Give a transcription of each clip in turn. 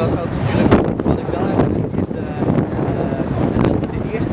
was ook natuurlijk, wat ik wel heb gezien is de eerste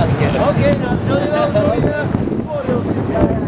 gaat een keer. Oké, nou, zul je wel voor je voordeel zitten.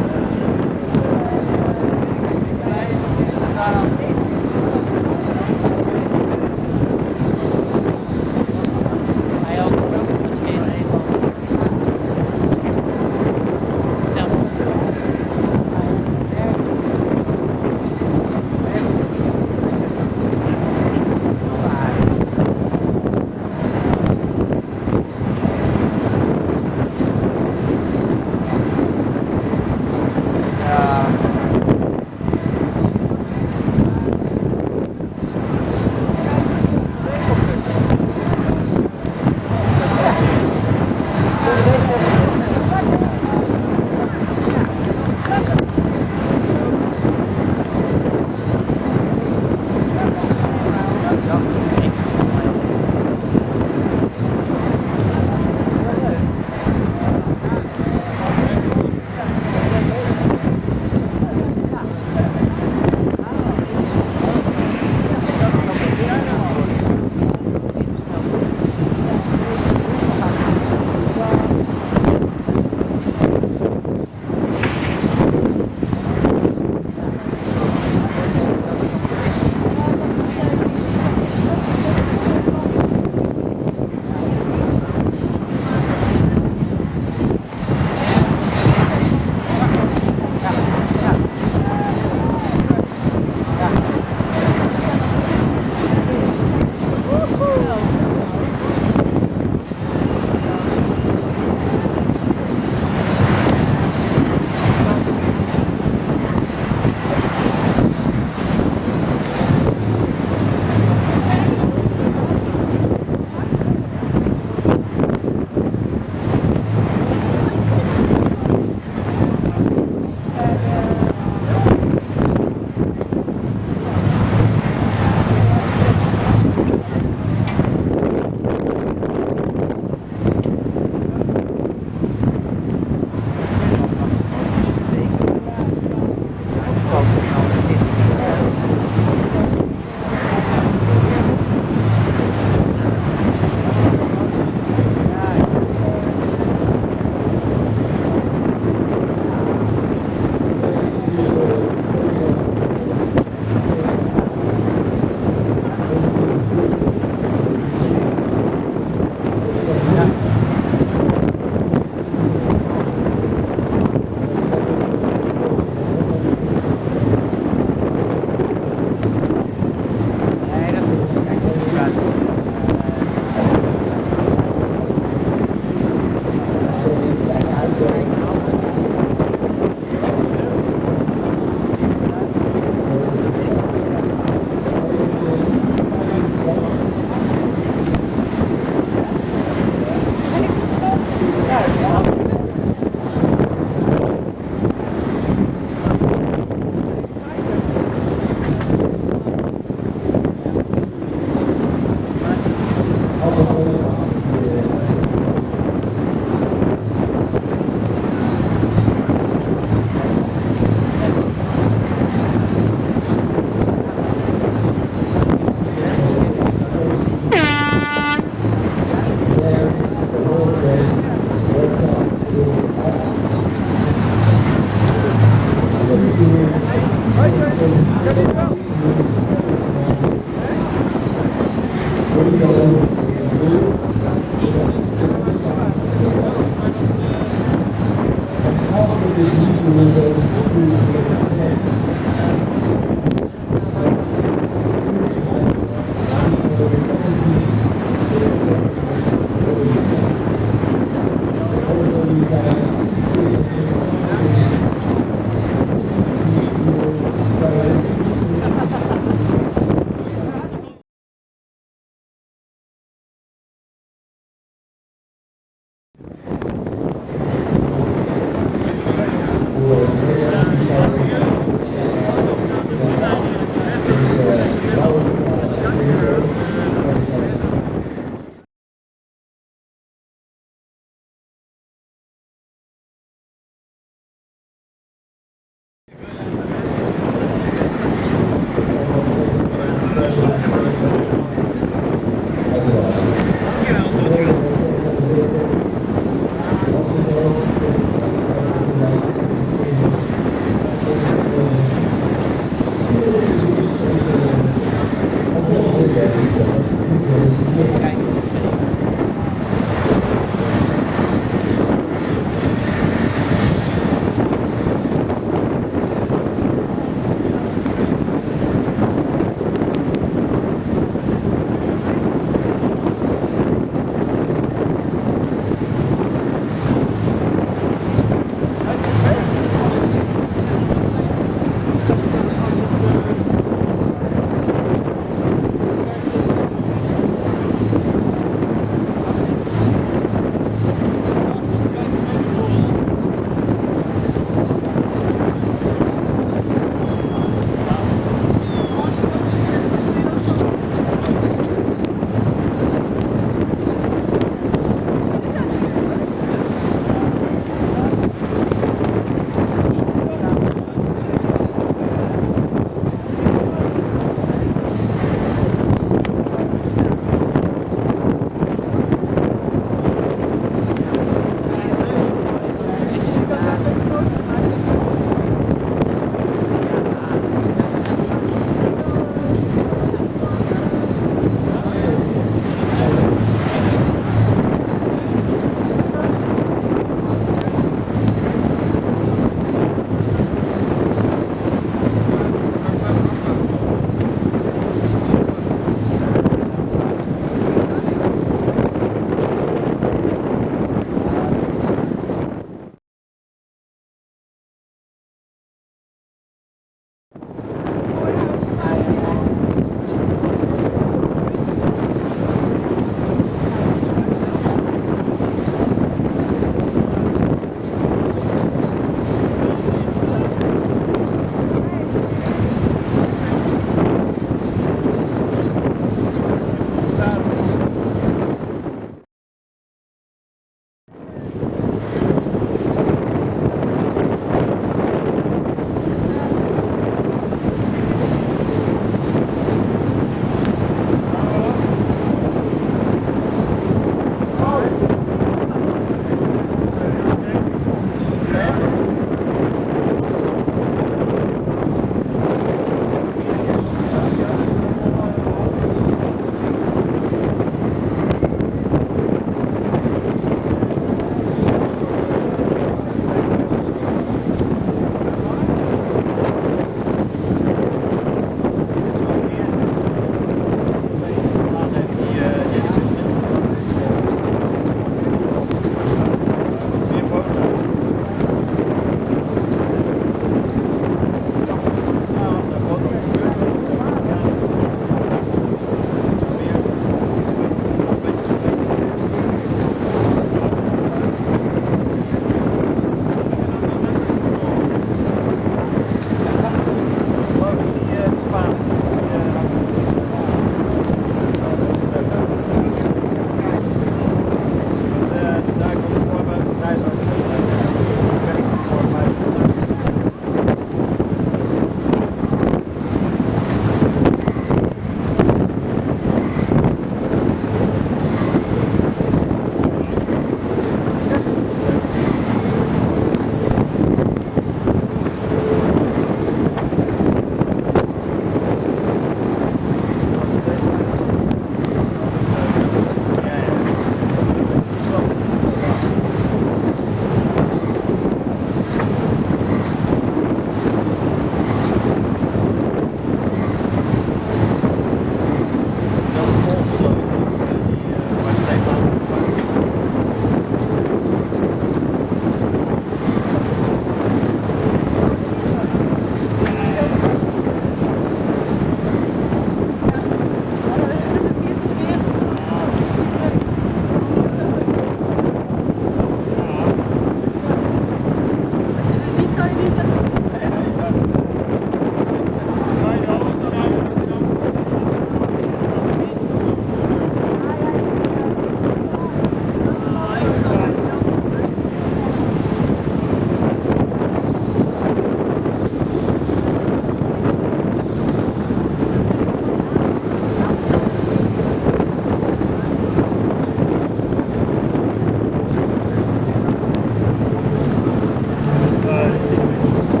Het is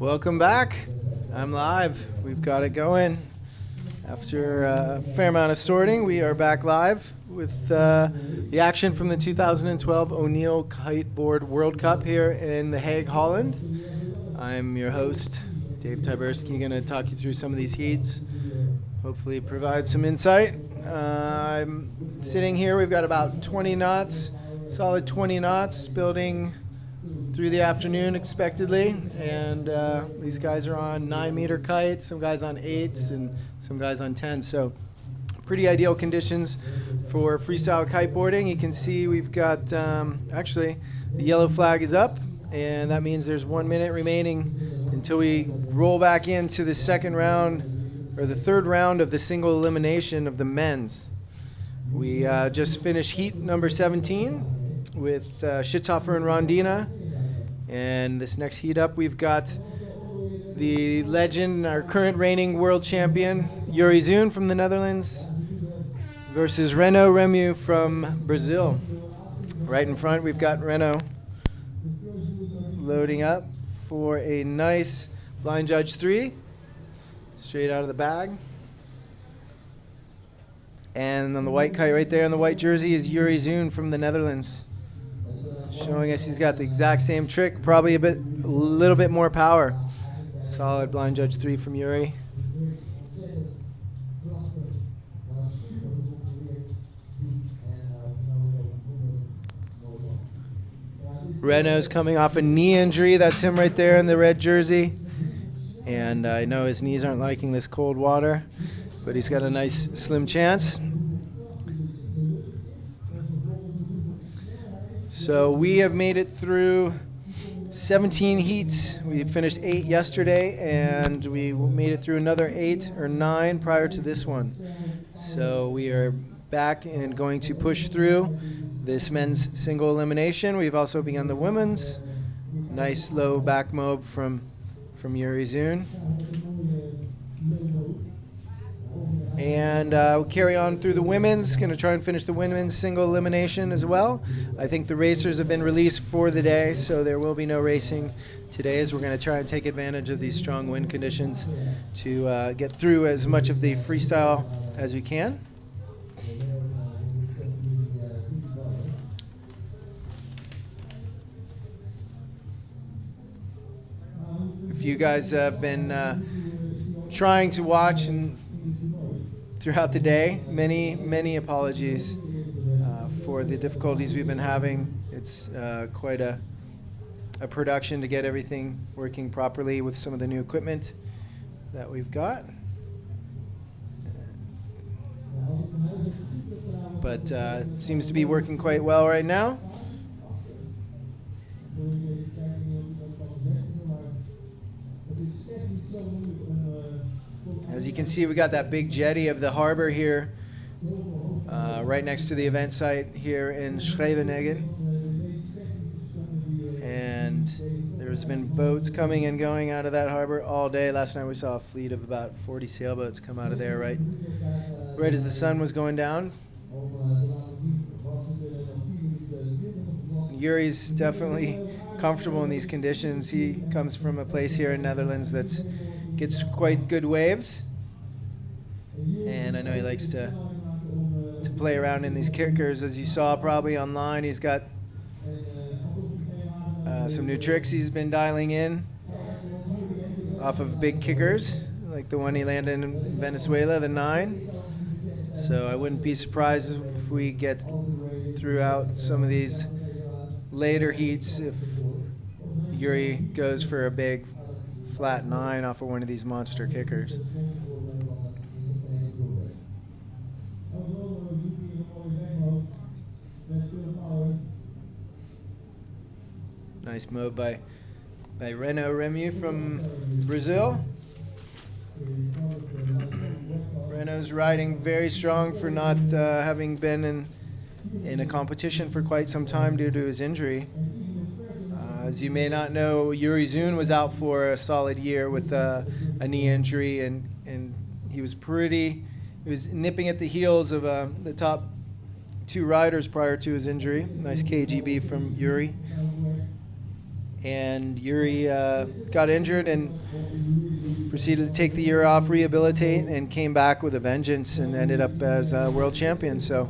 Welcome back. I'm live. We've got it going. After a fair amount of sorting, we are back live with the action from the 2012 O'Neill Kiteboard World Cup here in The Hague, Holland. I'm your host, Dave Tyberski, going to talk you through some of these heats, hopefully provide some insight. I'm sitting here, we've got about 20 knots, solid 20 knots, building through the afternoon expectedly, and these guys are on 9-meter kites, some guys on 8s, and some guys on 10s, so pretty ideal conditions for freestyle kiteboarding. You can see we've got, actually, the yellow flag is up, and that means there's 1 minute remaining until we roll back into the second round, or the third round of the single elimination of the men's. We just finished heat number 17 with Schitzhofer and Rondina. And this next heat up, we've got the legend, our current reigning world champion, Yuri Zoon from the Netherlands versus Renaud Remu from Brazil. Right in front, we've got Renaud loading up for a nice blind judge 3, straight out of the bag. And on the white kite right there in the white jersey is Yuri Zoon from the Netherlands, showing us he's got the exact same trick, probably a little bit more power. Solid blind judge 3 from Yuri. Renaud's coming off a knee injury. That's him right there in the red jersey. And I know his knees aren't liking this cold water, but he's got a nice slim chance. So we have made it through 17 heats. We finished 8 yesterday, and we made it through another 8 or 9 prior to this one. So we are back and going to push through this men's single elimination. We've also begun the women's. Nice low back mob from Yuri Zoon. And we'll carry on through the women's. Going to try and finish the women's single elimination as well. I think the racers have been released for the day, so there will be no racing today, as we're going to try and take advantage of these strong wind conditions to get through as much of the freestyle as we can. If you guys have been trying to watch and throughout the day, many apologies for the difficulties we've been having. It's quite a production to get everything working properly with some of the new equipment that we've got. But it seems to be working quite well right now. As you can see, we got that big jetty of the harbor here, right next to the event site here in Scheveningen. And there's been boats coming and going out of that harbor all day. Last night we saw a fleet of about 40 sailboats come out of there right as the sun was going down. Yuri's definitely comfortable in these conditions. He comes from a place here in Netherlands that gets quite good waves, and I know he likes to play around in these kickers. As you saw probably online, he's got some new tricks he's been dialing in off of big kickers, like the one he landed in Venezuela, the 9. So I wouldn't be surprised if we get throughout some of these later heats if Yuri goes for a big flat 9 off of one of these monster kickers. Nice move by Renaud Remu from Brazil. Renaud's riding very strong for not having been in a competition for quite some time due to his injury. As you may not know, Yuri Zoon was out for a solid year with a knee injury, and he was nipping at the heels of the top 2 riders prior to his injury. Nice KGB from Yuri. and Yuri got injured and proceeded to take the year off, rehabilitate, and came back with a vengeance and ended up as world champion. So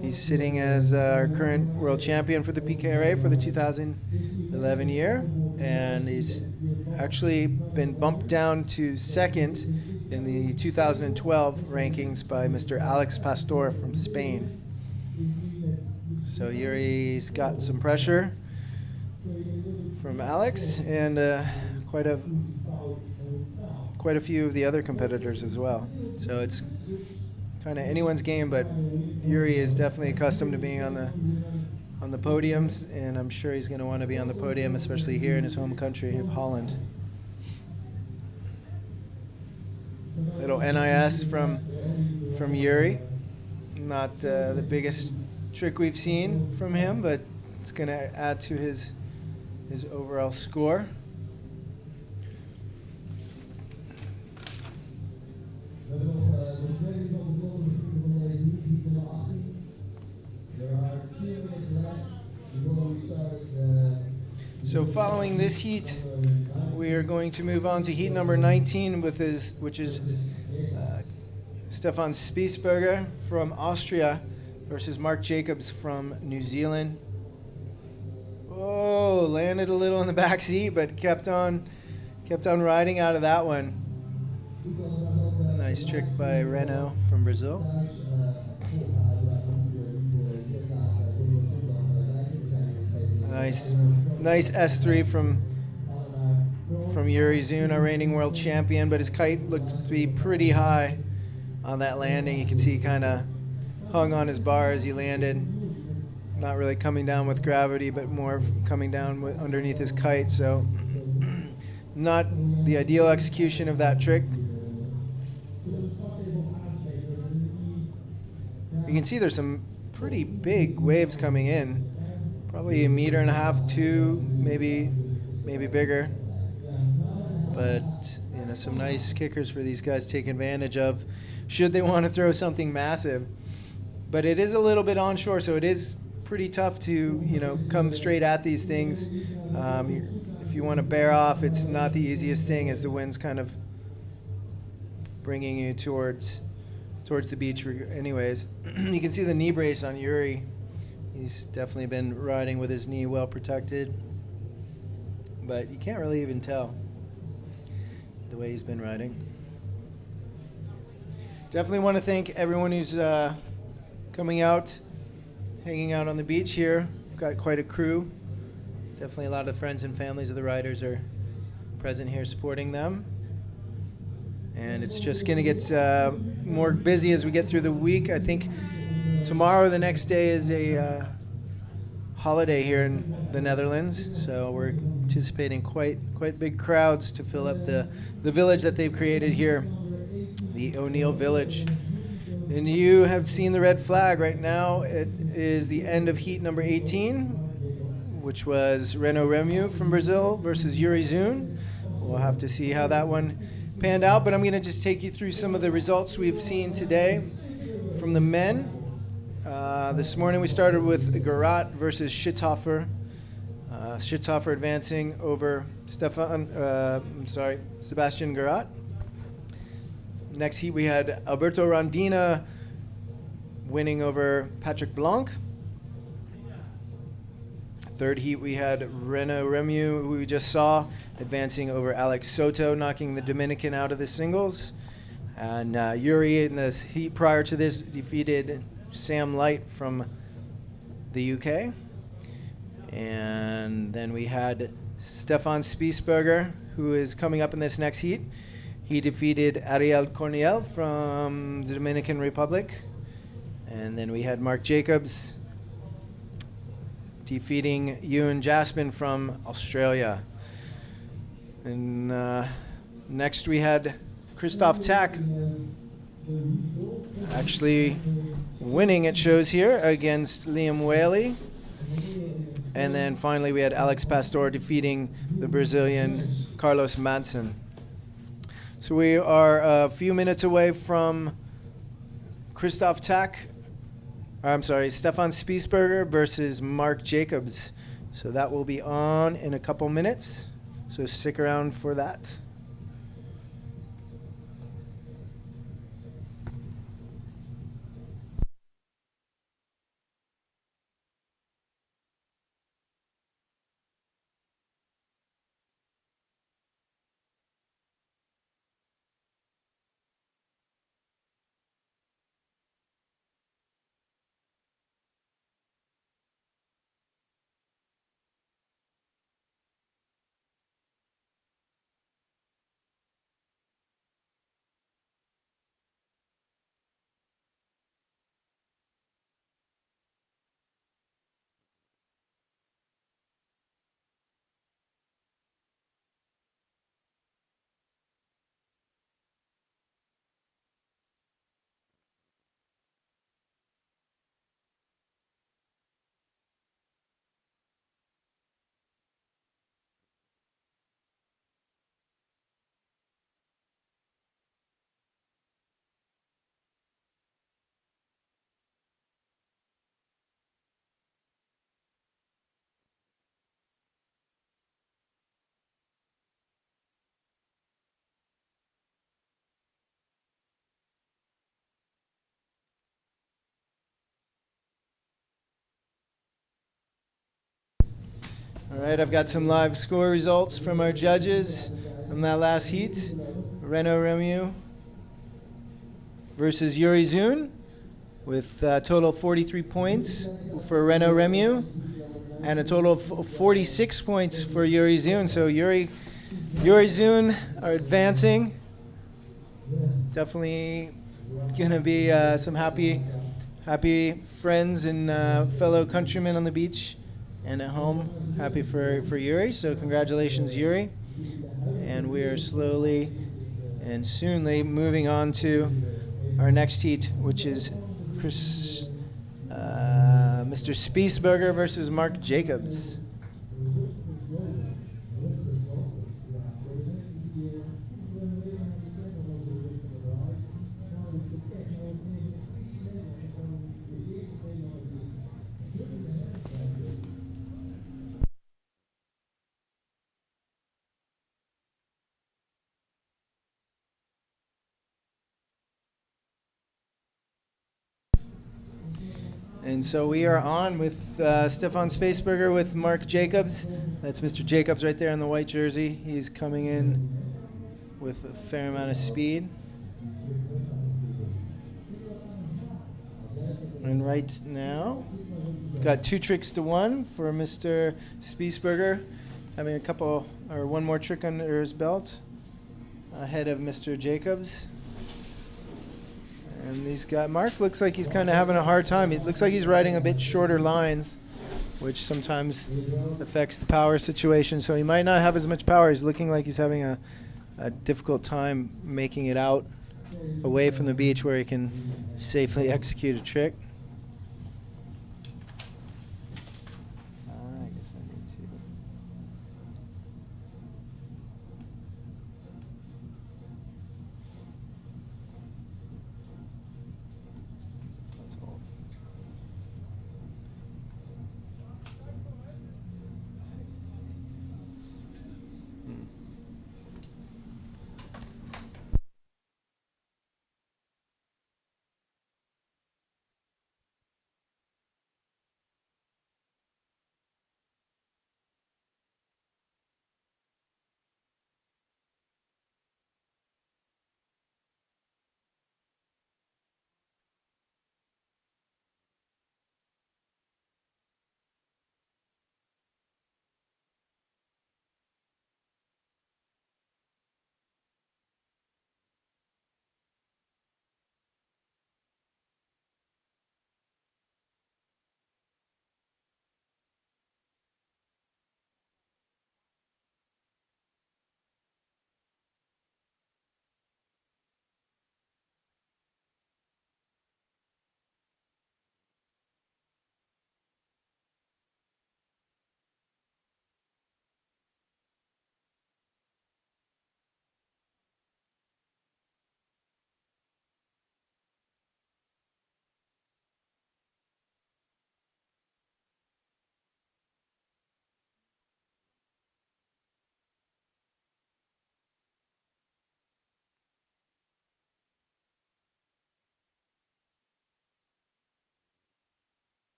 he's sitting as our current world champion for the PKRA for the 2011 year, and he's actually been bumped down to second in the 2012 rankings by Mr. Alex Pastor from Spain. So Yuri's got some pressure from Alex and quite a few of the other competitors as well. So it's kind of anyone's game, but Yuri is definitely accustomed to being on the podiums, and I'm sure he's going to want to be on the podium, especially here in his home country of Holland. Little NIS from Yuri. Not the biggest trick we've seen from him, but it's going to add to his overall score. So following this heat, we are going to move on to heat number 19, which is Stefan Spiessberger from Austria versus Mark Jacobs from New Zealand. Oh, landed a little in the back seat, but kept on riding out of that one. Nice trick by Renault from Brazil. Nice S3 from Yuri Zun, our reigning world champion, but his kite looked to be pretty high on that landing. You can see he kind of hung on his bar as he landed, not really coming down with gravity, but more coming down with underneath his kite. So not the ideal execution of that trick. You can see there's some pretty big waves coming in. Probably 1.5 meters, 2, maybe bigger. But some nice kickers for these guys to take advantage of, should they want to throw something massive. But it is a little bit onshore, so it is pretty tough to come straight at these things. If you want to bear off, it's not the easiest thing, as the wind's kind of bringing you towards the beach. Anyways, you can see the knee brace on Yuri. He's definitely been riding with his knee well protected, but you can't really even tell the way he's been riding. Definitely want to thank everyone who's coming out, hanging out on the beach here. We've got quite a crew. Definitely a lot of friends and families of the riders are present here supporting them. And it's just going to get more busy as we get through the week. I think tomorrow, the next day, is a holiday here in the Netherlands, so we're anticipating quite big crowds to fill up the village that they've created here, the O'Neill Village. And you have seen the red flag right now. It is the end of heat number 18, which was Renault Remu from Brazil versus Yuri Zun. We'll have to see how that one panned out, but I'm going to just take you through some of the results we've seen today from the men. This morning we started with Garat versus Schützhofer. Schützhofer advancing over Sebastian Garat. Next heat we had Alberto Rondina winning over Patrick Blanc. Third heat we had Renault Remu, who we just saw, advancing over Alex Soto, knocking the Dominican out of the singles. And Yuri in this heat prior to this defeated Sam Light from the UK. And then we had Stefan Spiessberger, who is coming up in this next heat. He defeated Ariel Corniel from the Dominican Republic. And then we had Mark Jacobs defeating Ewan Jaspin from Australia. And next we had Christoph Tack actually winning, it shows here, against Liam Whaley. And then finally we had Alex Pastor defeating the Brazilian Carlos Madsen. So we are a few minutes away from Stefan Spiessberger versus Mark Jacobs So that will be on in a couple minutes. So stick around for that. All right, I've got some live score results from our judges on that last heat. Renaud Remieux versus Yuri Zun with a total of 43 points for Renaud Remieux and a total of 46 points for Yuri Zun. So Yuri Zun are advancing. Definitely going to be some happy friends and fellow countrymen on the beach and at home. Happy for Yuri. So congratulations, Yuri. And we are slowly and soonly moving on to our next heat, which is Mr. Spiesberger versus Mark Jacobs. And so we are on with Stefan Spaceberger with Mark Jacobs. That's Mr. Jacobs right there in the white jersey. He's coming in with a fair amount of speed. And right now, we've got 2 tricks to 1 for Mr. Spiesberger, having one more trick under his belt ahead of Mr. Jacobs. And Mark looks like he's kind of having a hard time. It looks like he's riding a bit shorter lines, which sometimes affects the power situation. So he might not have as much power. He's looking like he's having a difficult time making it out away from the beach where he can safely execute a trick. I guess I need to.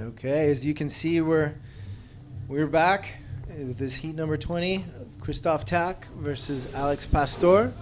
Okay, as you can see, we're back with this heat number 20 of Christoph Tack versus Alex Pastor.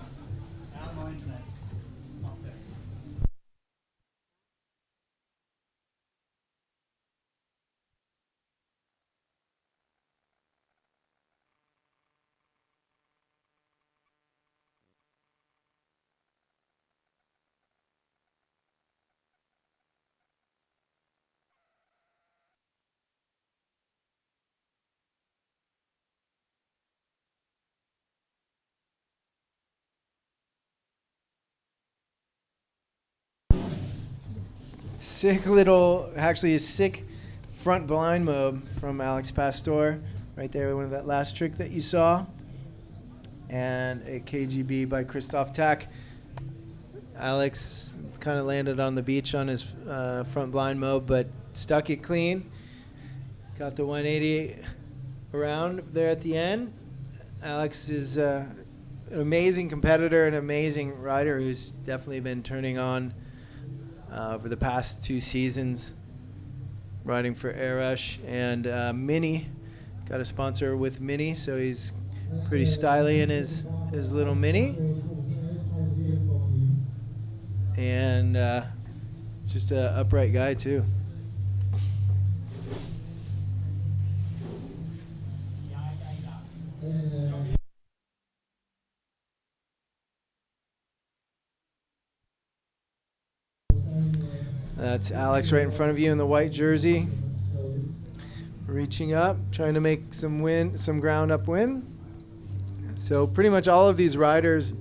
Actually a sick front blind mob from Alex Pastor. Right there, one of that last trick that you saw. And a KGB by Christoph Tack. Alex kind of landed on the beach on his front blind mob, but stuck it clean. Got the 180 around there at the end. Alex is an amazing competitor, an amazing rider who's definitely been turning on over the past 2 seasons, riding for Airrush and Mini. Got a sponsor with Mini, so he's pretty stylish in his little Mini. And just an upright guy too. That's Alex right in front of you in the white jersey. Reaching up, trying to make some ground up win. So pretty much all of these riders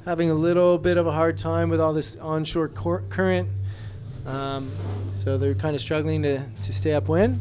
having a little bit of a hard time with all this onshore current. So they're kind of struggling to stay upwind.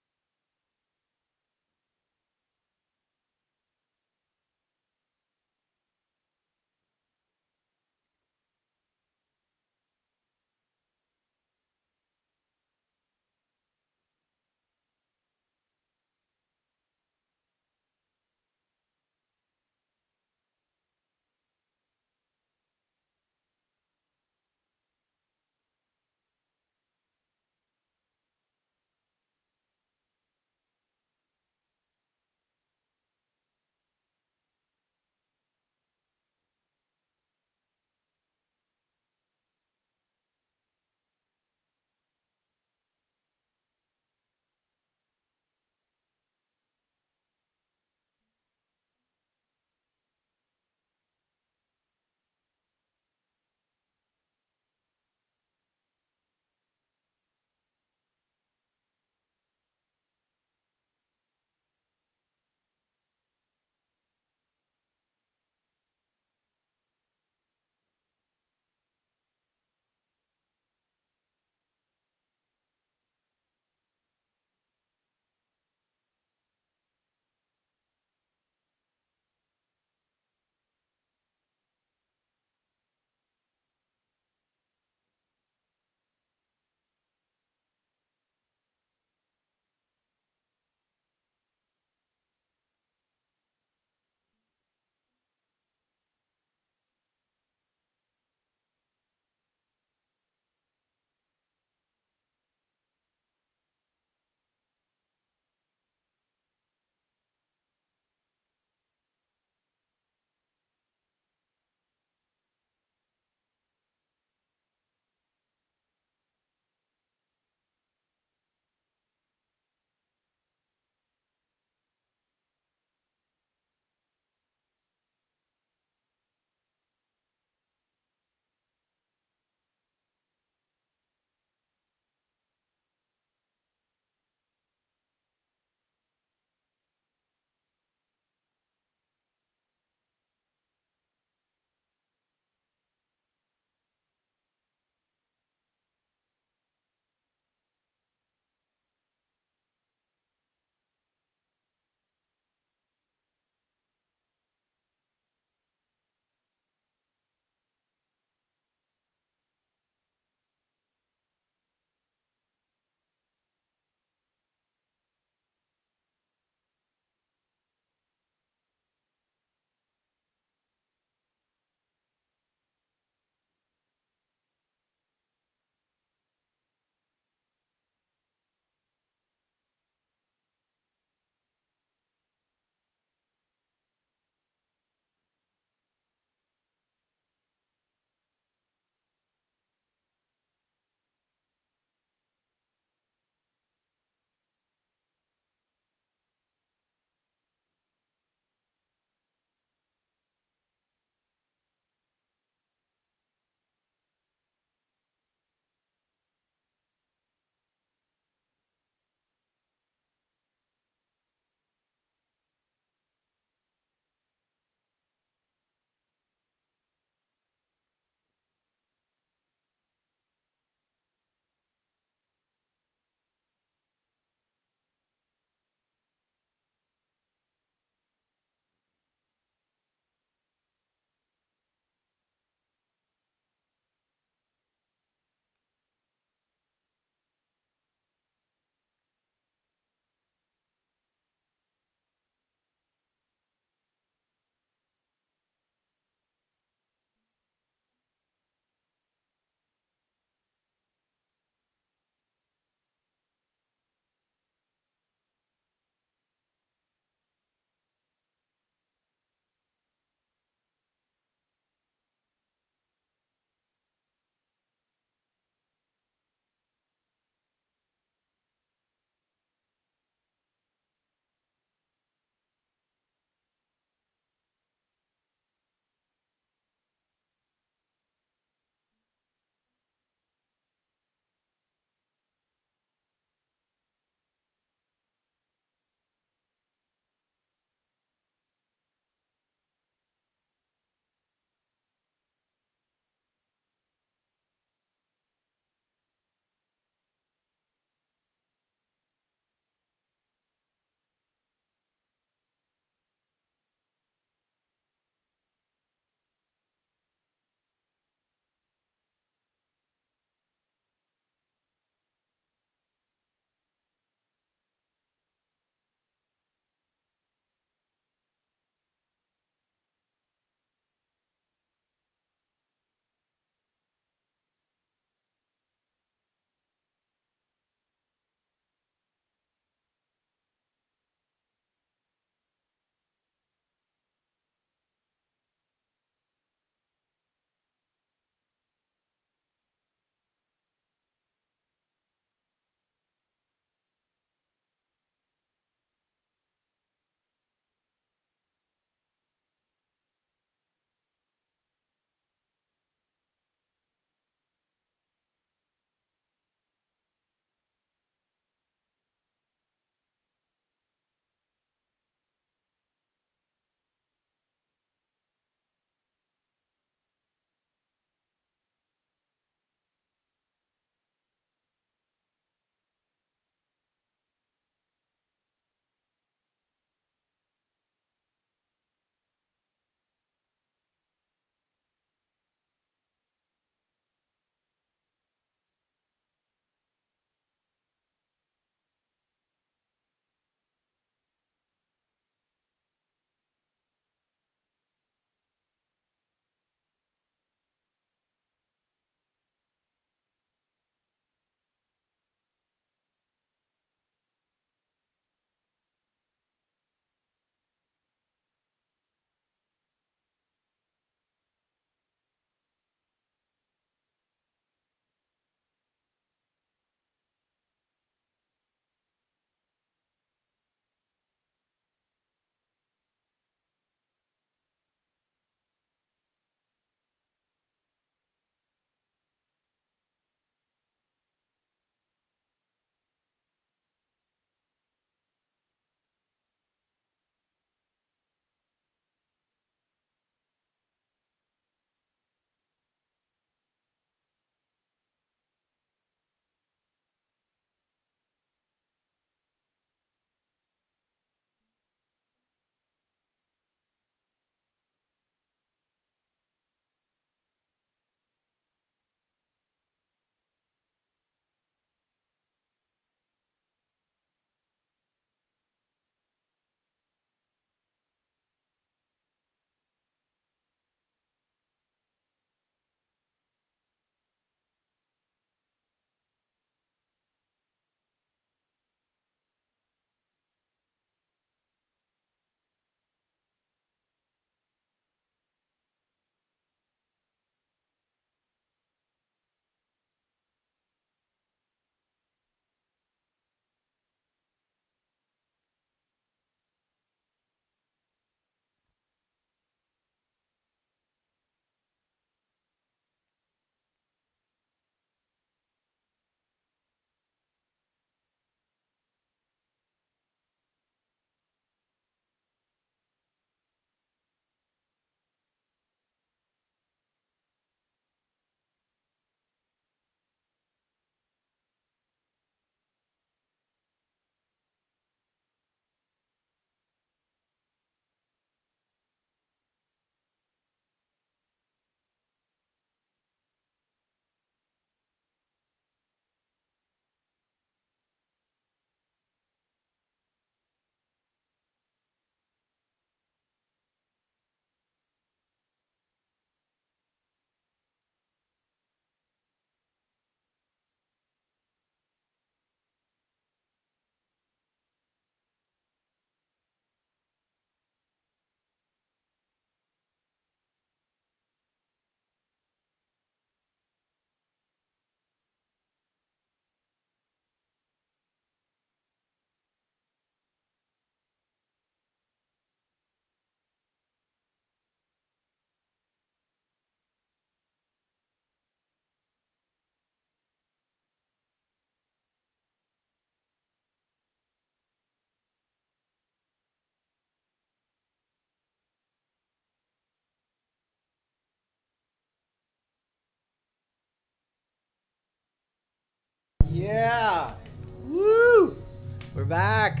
back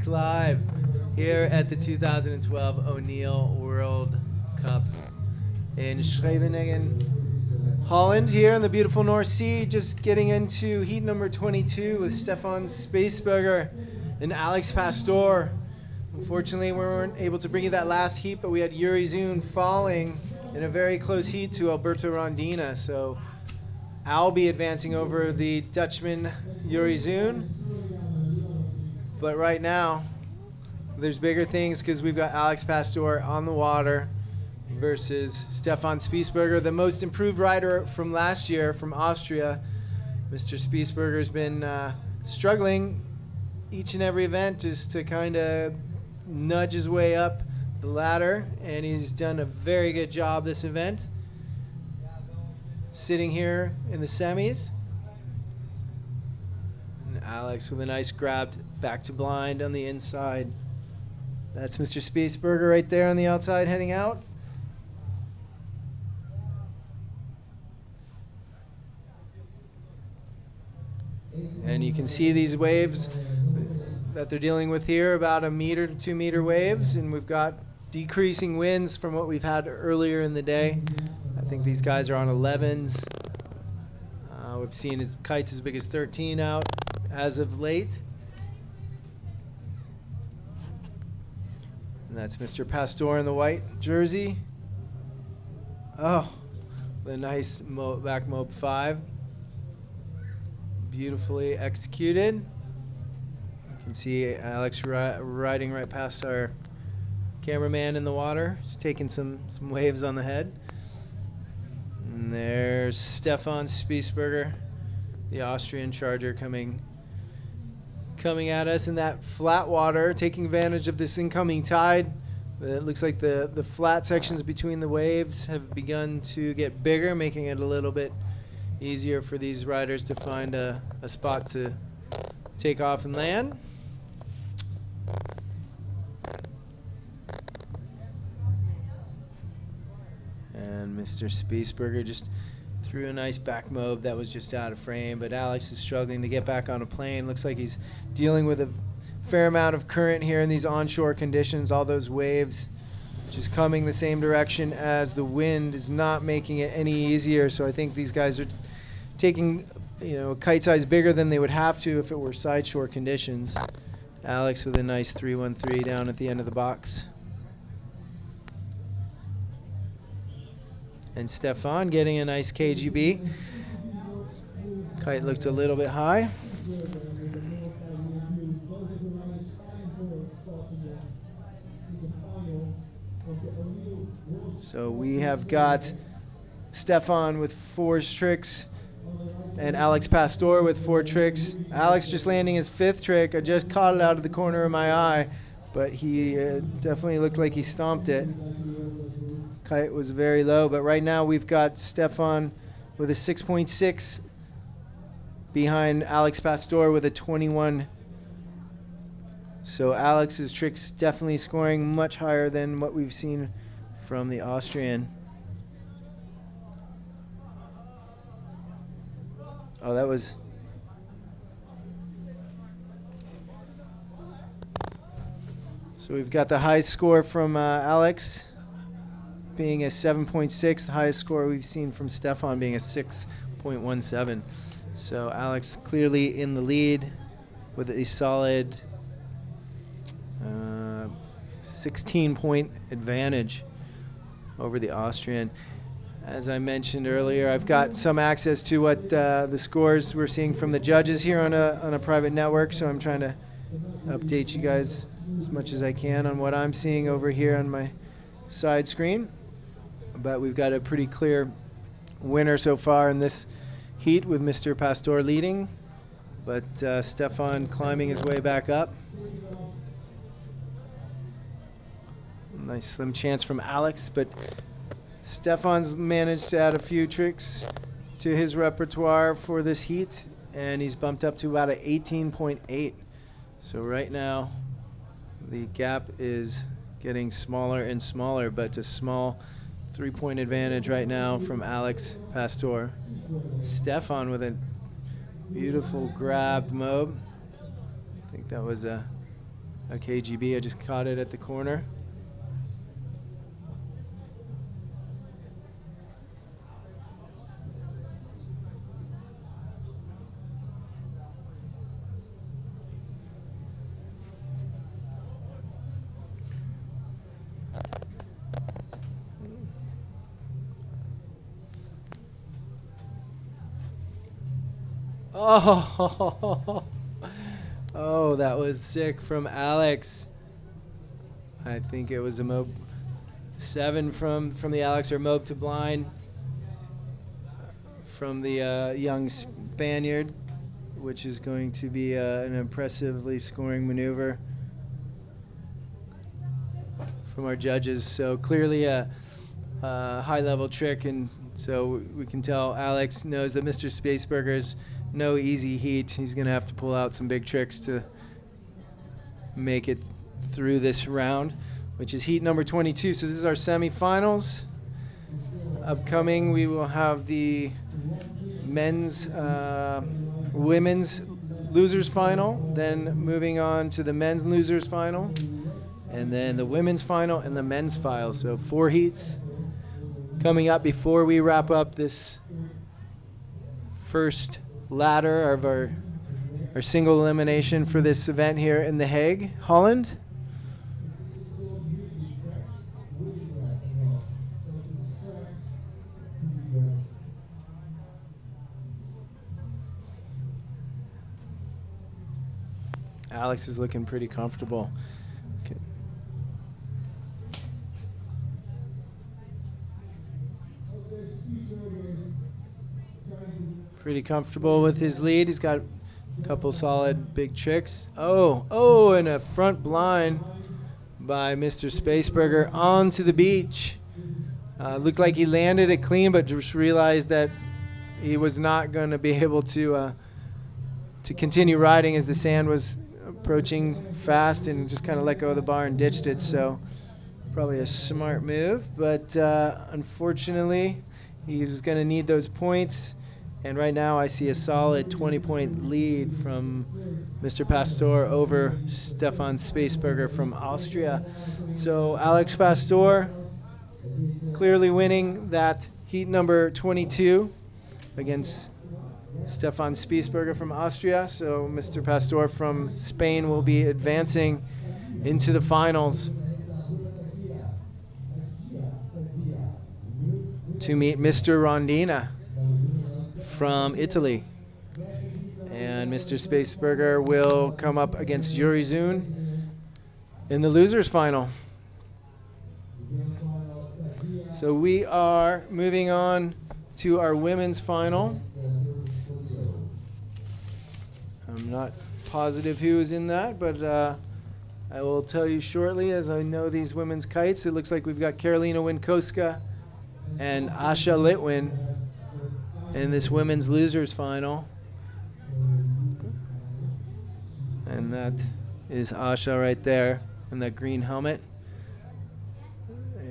live here at the 2012 O'Neill World Cup in Scheveningen, Holland, here in the beautiful North Sea. Just getting into heat number 22 with Stefan Spiesberger and Alex Pastor. Unfortunately, we weren't able to bring you that last heat, but we had Yuri Zun falling in a very close heat to Alberto Rondina. So I'll be advancing over the Dutchman Yuri Zun. But right now, there's bigger things because we've got Alex Pastor on the water versus Stefan Spiesberger, the most improved rider from last year from Austria. Mr. Spiesberger's been struggling each and every event just to kind of nudge his way up the ladder, and he's done a very good job this event. Sitting here in the semis. And Alex with a nice grab back to blind on the inside. That's Mr. Spiesberger right there on the outside heading out. And you can see these waves that they're dealing with here, about 1 meter to 2 meter waves, and we've got decreasing winds from what we've had earlier in the day. I think these guys are on 11s. We've seen his kites as big as 13 out as of late. And that's Mr. Pastor in the white jersey. Oh, the nice back mob 5. Beautifully executed. You can see Alex riding right past our cameraman in the water. He's taking some waves on the head. And there's Stefan Spiesberger, the Austrian charger, coming at us in that flat water, taking advantage of this incoming tide. It looks like the flat sections between the waves have begun to get bigger, making it a little bit easier for these riders to find a spot to take off and land. And Mr. Spiesberger just threw a nice back mob that was just out of frame, but Alex is struggling to get back on a plane. Looks like he's dealing with a fair amount of current here in these onshore conditions. All those waves just coming the same direction as the wind is not making it any easier. So I think these guys are taking, a kite size bigger than they would have to if it were side shore conditions. Alex with a nice 313 down at the end of the box. And Stefan getting a nice KGB. Kite looked a little bit high. So we have got Stefan with 4 tricks and Alex Pastor with 4 tricks. Alex just landing his 5th trick. I just caught it out of the corner of my eye, but he definitely looked like he stomped it. Kite was very low, but right now we've got Stefan with a 6.6 behind Alex Pastor with a 21. So Alex's tricks definitely scoring much higher than what we've seen from the Austrian. Oh, that was... So we've got the high score from Alex being a 7.6, the highest score we've seen from Stefan being a 6.17. So Alex clearly in the lead with a solid 16-point advantage over the Austrian. As I mentioned earlier, I've got some access to what the scores we're seeing from the judges here on a private network, so I'm trying to update you guys as much as I can on what I'm seeing over here on my side screen. But we've got a pretty clear winner so far in this heat with Mr. Pastor leading, but Stefan climbing his way back up. Nice slim chance from Alex, but Stefan's managed to add a few tricks to his repertoire for this heat, and he's bumped up to about an 18.8. So right now the gap is getting smaller and smaller, but a small 3-point advantage right now from Alex Pastor. Stefan with a beautiful grab mob. I think that was a KGB. I just caught it at the corner. Oh, oh, that was sick from Alex. I think it was a Mob 7 from the Alex, or Mob to blind from the young Spaniard, which is going to be an impressively scoring maneuver from our judges. So clearly a high-level trick, and so we can tell Alex knows that Mr. Spaceburger's no easy heat. He's going to have to pull out some big tricks to make it through this round, which is heat number 22. So this is our semifinals. Upcoming, we will have the women's losers final, then moving on to the men's losers final, and then the women's final and the men's final. So 4 heats coming up before we wrap up this first ladder of our single elimination for this event here in The Hague, Holland. Alex is looking pretty comfortable. Okay. Pretty comfortable with his lead. He's got a couple solid big tricks. Oh, and a front blind by Mr. Spaceburger onto the beach. Looked like he landed it clean, but just realized that he was not going to be able to continue riding as the sand was approaching fast, and just kind of let go of the bar and ditched it. So probably a smart move, but unfortunately he's going to need those points. And right now I see a solid 20-point lead from Mr. Pastor over Stefan Spaceburger from Austria. So Alex Pastor clearly winning that heat number 22 against Stefan Spaceburger from Austria. So Mr. Pastor from Spain will be advancing into the finals to meet Mr. Rondina from Italy. And Mr. Spaceburger will come up against Yuri Zun in the losers final. So we are moving on to our women's final. I'm not positive who is in that, but I will tell you shortly as I know these women's kites. It looks like we've got Karolina Winkowska and Asha Litwin in this women's losers final. And that is Asha right there in that green helmet.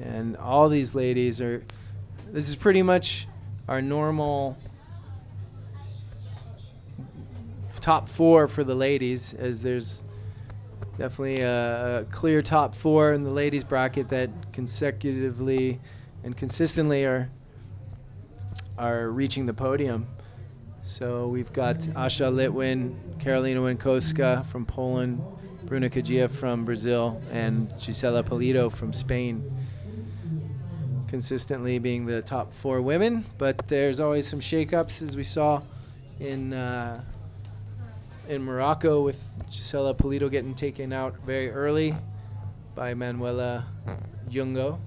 And all these ladies are, this is pretty much our normal top 4 for the ladies, as there's definitely a clear top 4 in the ladies bracket that consecutively and consistently are reaching the podium. So we've got Asha Litwin, Karolina Winkowska from Poland, Bruna Kajia from Brazil, and Gisela Pulido from Spain, consistently being the top 4 women. But there's always some shakeups, as we saw in Morocco, with Gisela Pulido getting taken out very early by Manuela Jungo.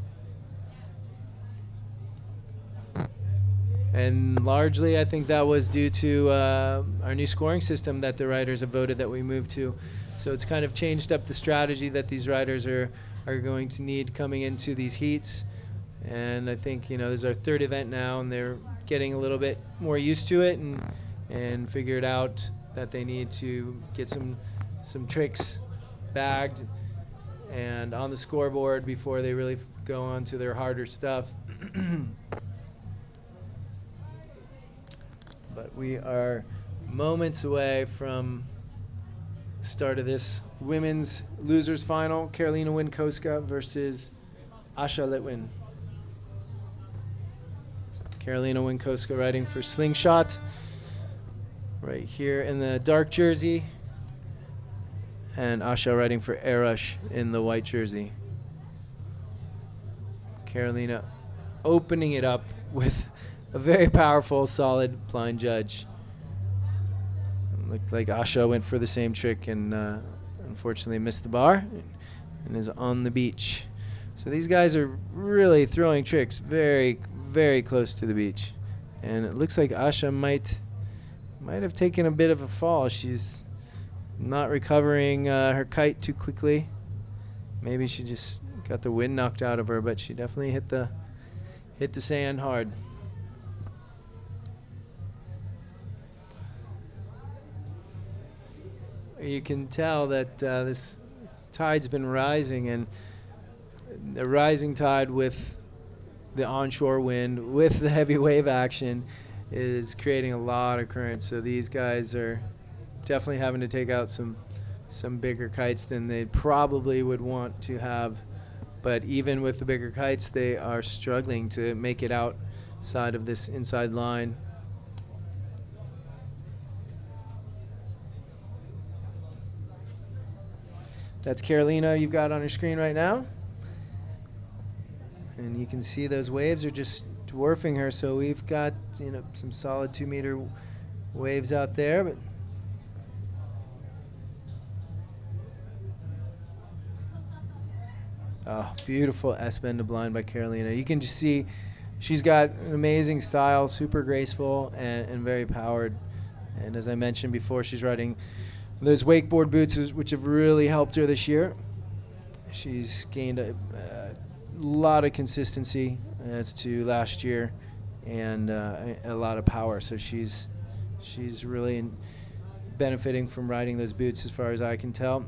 And largely, I think that was due to our new scoring system that the riders have voted that we move to. So it's kind of changed up the strategy that these riders are going to need coming into these heats. And I think, you know, this is our 3rd event now, and they're getting a little bit more used to it and figured out that they need to get some tricks bagged and on the scoreboard before they really go on to their harder stuff. But we are moments away from start of this women's losers final. Karolina Winkowska versus Asha Litwin. Karolina Winkowska riding for Slingshot right here in the dark jersey, and Asha riding for Arush in the white jersey. Karolina opening it up with a very powerful, solid blind judge. Looked like Asha went for the same trick and unfortunately missed the bar and is on the beach. So these guys are really throwing tricks very, very close to the beach. And it looks like Asha might have taken a bit of a fall. She's not recovering her kite too quickly. Maybe she just got the wind knocked out of her, but she definitely hit the sand hard. You can tell that this tide's been rising, and the rising tide with the onshore wind, with the heavy wave action, is creating a lot of current. So these guys are definitely having to take out some bigger kites than they probably would want to have. But even with the bigger kites, they are struggling to make it outside of this inside line. That's Karolina you've got on your screen right now. And you can see those waves are just dwarfing her. So we've got, you know, some solid 2-meter waves out there. But oh, beautiful S-bend to blind by Karolina. You can just see she's got an amazing style, super graceful and very powered. And as I mentioned before, she's riding those wakeboard boots, which have really helped her this year. She's gained a lot of consistency as to last year, and a lot of power. So she's really benefiting from riding those boots, as far as I can tell.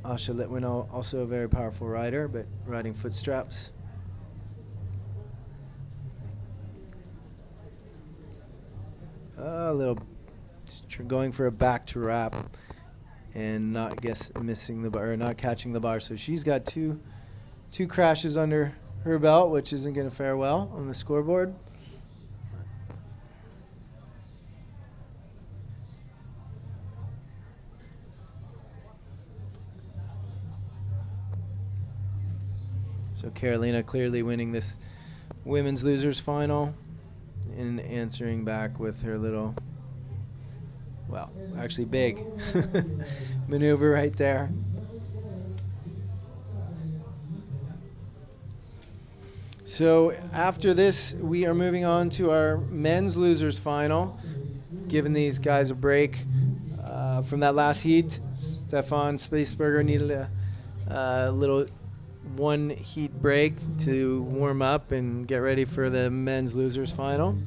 Asha Litwin, also a very powerful rider, but riding foot straps. A little going for a back to wrap and not missing the bar, or not catching the bar. So she's got two crashes under her belt, which isn't going to fare well on the scoreboard. So Karolina clearly winning this women's losers final and answering back with her little, well, actually big maneuver right there. So after this, we are moving on to our men's losers final, giving these guys a break from that last heat. Stefan Spaceberger needed a little one heat break to warm up and get ready for the men's losers final.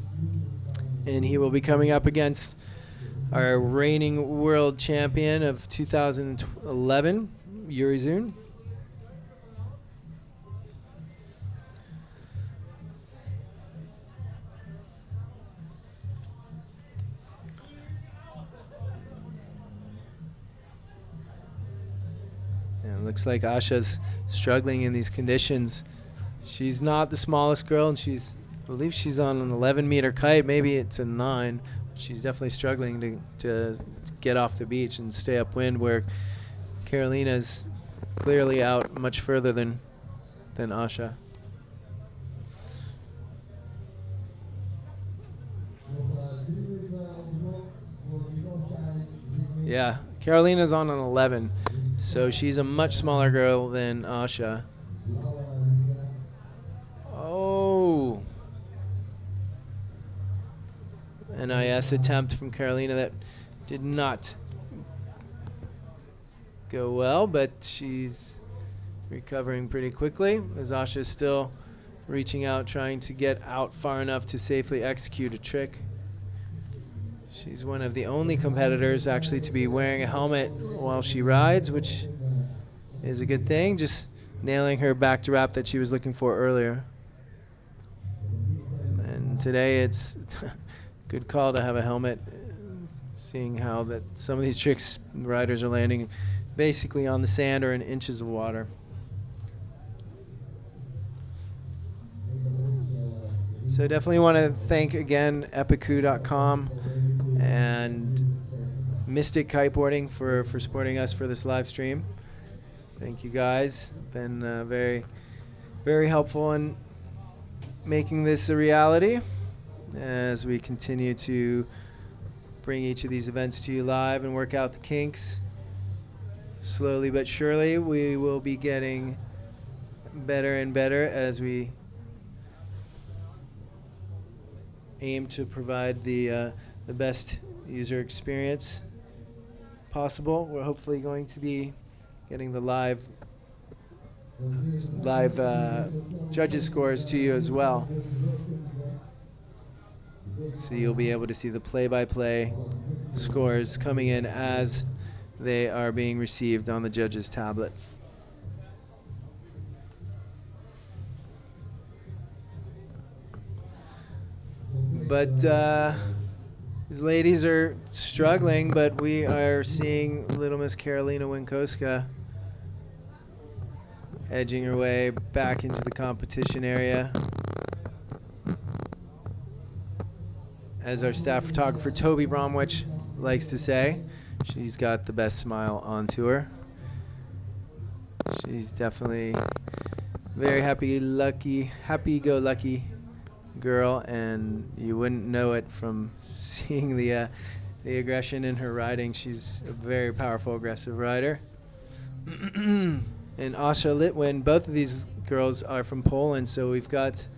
And he will be coming up against our reigning world champion of 2011, Yuri Zun. And it looks like Asha's struggling in these conditions. She's not the smallest girl, and I believe she's on an 11-meter kite. Maybe it's a 9. She's definitely struggling to get off the beach and stay upwind, where Karolina's clearly out much further than Asha. Yeah, Karolina's on an 11, so she's a much smaller girl than Asha. Oh. NIS attempt from Karolina that did not go well, but she's recovering pretty quickly, as Asha's still reaching out, trying to get out far enough to safely execute a trick. She's one of the only competitors actually to be wearing a helmet while she rides, which is a good thing, just nailing her back to wrap that she was looking for earlier. And today it's good call to have a helmet seeing how that some of these tricks riders are landing basically on the sand or in inches of water. So definitely want to thank again epicoo.com and Mystic Kiteboarding for supporting us for this live stream. Thank you guys. Been very, very helpful in making this a reality as we continue to bring each of these events to you live and work out the kinks. Slowly but surely, we will be getting better and better as we aim to provide the best user experience possible. We're hopefully going to be getting the live judges scores to you as well, so you'll be able to see the play-by-play scores coming in as they are being received on the judges' tablets. But these ladies are struggling, but we are seeing little Miss Karolina Winkowska edging her way back into the competition area. As our staff photographer Toby Bromwich likes to say, she's got the best smile on tour. She's definitely very happy-go-lucky girl, and you wouldn't know it from seeing the aggression in her riding. She's a very powerful, aggressive rider. And Asha Litwin, both of these girls are from Poland, so we've got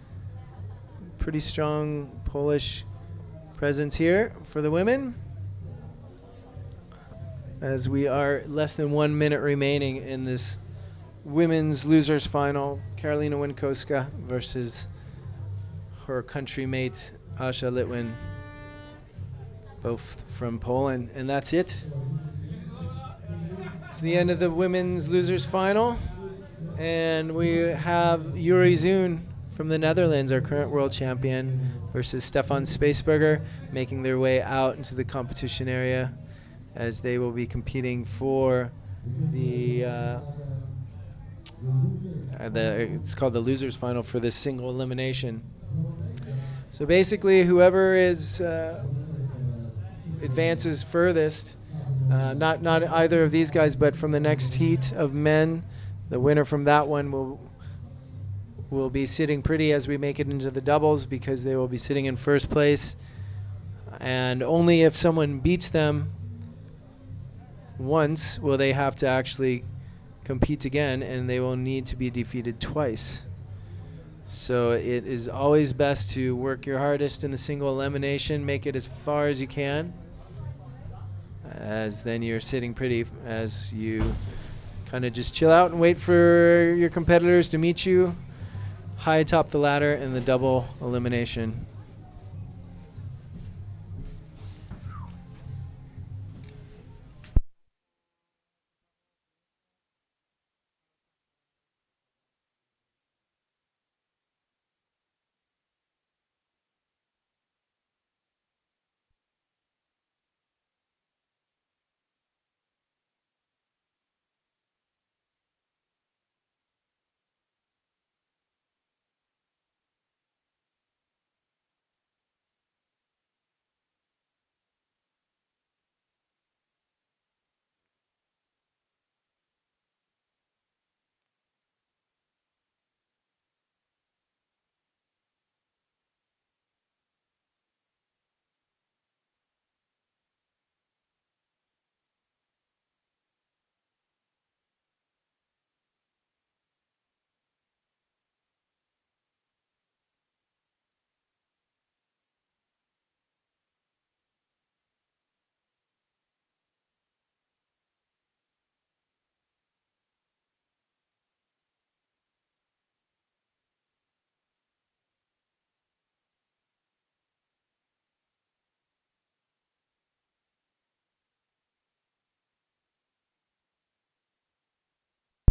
pretty strong Polish presence here for the women, as we are less than 1 minute remaining in this women's losers final. Karolina Winkowska versus her country mate Asha Litwin, both from Poland. And that's it. It's the end of the women's losers final, and we have Yuri Zoon from the Netherlands, our current world champion, versus Stefan Spaceberger, making their way out into the competition area as they will be competing for the it's called the losers final for this single elimination. So basically, whoever is advances furthest, not either of these guys, but from the next heat of men, the winner from that one will be sitting pretty as we make it into the doubles, because they will be sitting in first place, and only if someone beats them once will they have to actually compete again, and they will need to be defeated twice. So it is always best to work your hardest in the single elimination, make it as far as you can, as then you're sitting pretty as you kind of just chill out and wait for your competitors to meet you high atop the ladder in the double elimination.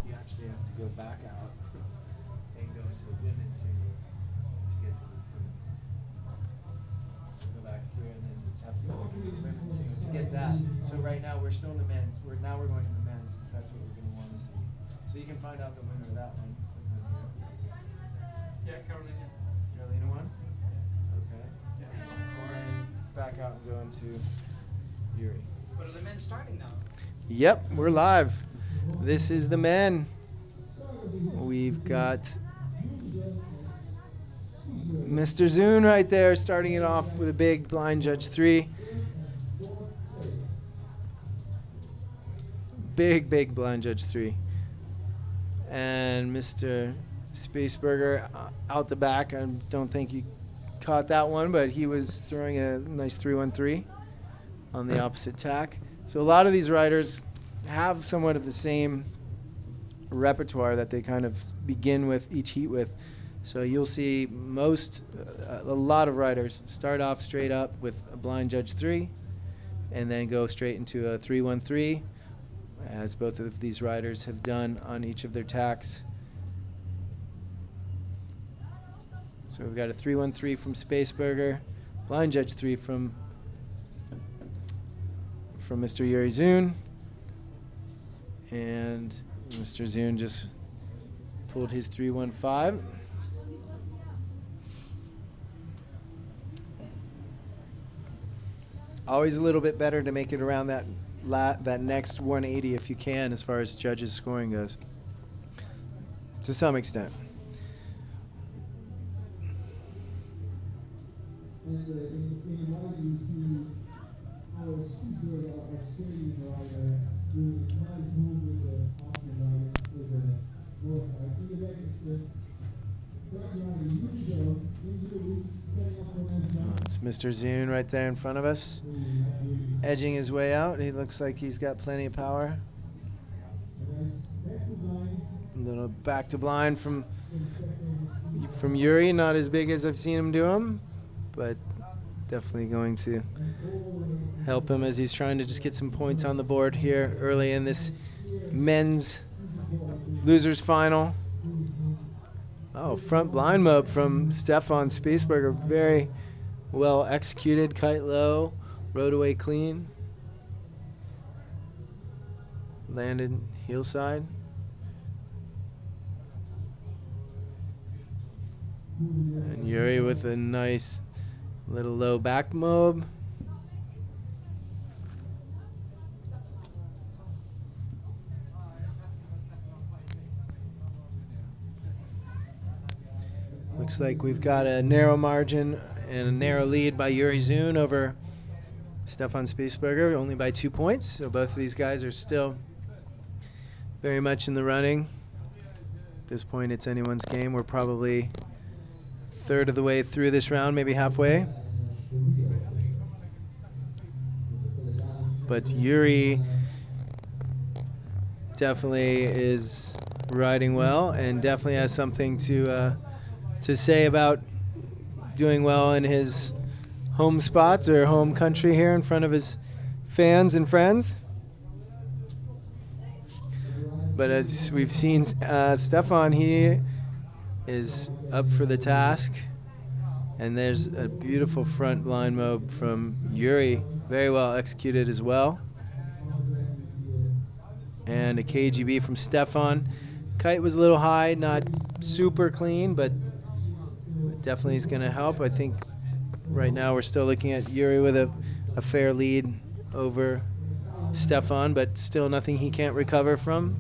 You actually have to go back out and go into a women's single to get to this women's. So go back here and then have to go to the women's single to get that. So right now we're still in the men's. We're going to the men's. That's what we're going to want to see. So you can find out the winner of that one. Yeah, Carolina. Carolina won? Okay. Yeah. And back out and go into Yuri. But are the men starting now? Yep, we're live. This is the men. We've got Mr. Zune right there starting it off with a big blind judge 3. Big blind judge 3. And Mr. Spaceburger out the back. I don't think he caught that one, but he was throwing a nice 3-1-3 on the opposite tack. So a lot of these riders have somewhat of the same repertoire that they kind of begin with each heat with. So you'll see a lot of riders start off straight up with a blind judge 3 and then go straight into a 3-1-3, as both of these riders have done on each of their tacks. So we've got a 3-1-3 from Spaceburger, blind judge 3 from Mr. Yuri Zune, and Mr. Zune just pulled his 3-1-5. Always a little bit better to make it around that next 180 if you can, as far as judges' scoring goes, to some extent. It's Mr. Zune right there in front of us, edging his way out. He looks like he's got plenty of power. A little back to blind from Yuri, not as big as I've seen him do him, but definitely going to help him as he's trying to just get some points on the board here early in this men's losers final. Oh, front blind mob from Stefan Spaceburger. Very well executed. Kite low, rode away clean. Landed heel side. And Yuri with a nice little low back mob. Looks like we've got a narrow margin and a narrow lead by Yuri Zune over Stefan Spaceburger, only by 2 points. So both of these guys are still very much in the running. At this point, it's anyone's game. We're probably third of the way through this round, maybe halfway. But Yuri definitely is riding well and definitely has something to say about doing well in his home spots or home country here in front of his fans and friends. But as we've seen, Stefan, he is up for the task. And there's a beautiful front blind mob from Yuri, very well executed as well. And a KGB from Stefan. Kite was a little high, not super clean, but definitely is going to help. I think right now we're still looking at Yuri with a fair lead over Stefan, but still nothing he can't recover from.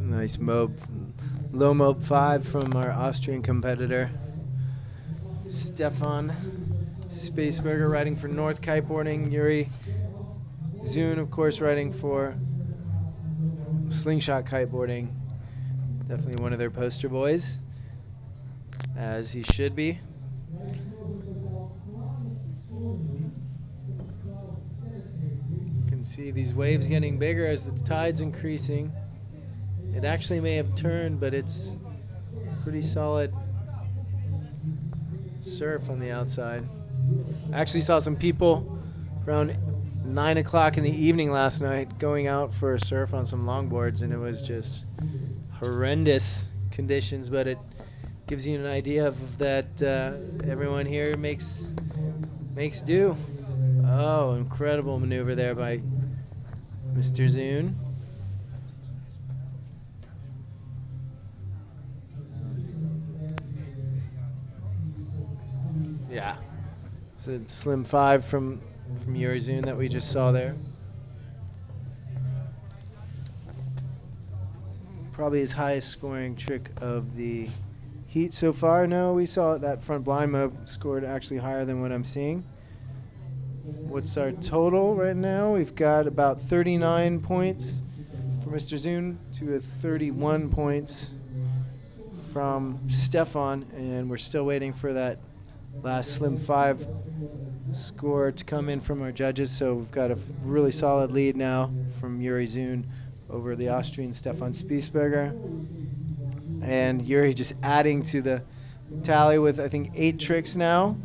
Nice mob, low mob 5 from our Austrian competitor, Stefan Spaceburger, riding for North Kiteboarding. Yuri Zune, of course, riding for Slingshot Kiteboarding. Definitely one of their poster boys, as he should be. You can See these waves getting bigger as the tide's increasing. It actually may have turned, but it's pretty solid surf on the outside. I actually saw some people around 9 o'clock in the evening last night going out for a surf on some longboards, and it was just horrendous conditions, but it gives you an idea of that everyone here makes do. Oh, incredible maneuver there by Mr. Zune. Yeah. It's a slim 5 from Yuri Zune that we just saw there. Probably his highest scoring trick of the heat so far. No, we saw that front blind mob scored actually higher than what I'm seeing. What's our total right now? We've got about 39 points for Mr. Zune to a 31 points from Stefan, and we're still waiting for that last slim 5 score to come in from our judges. So we've got a really solid lead now from Yuri Zune over the Austrian Stefan Spiessberger. And Yuri just adding to the tally with, I think, 8 tricks now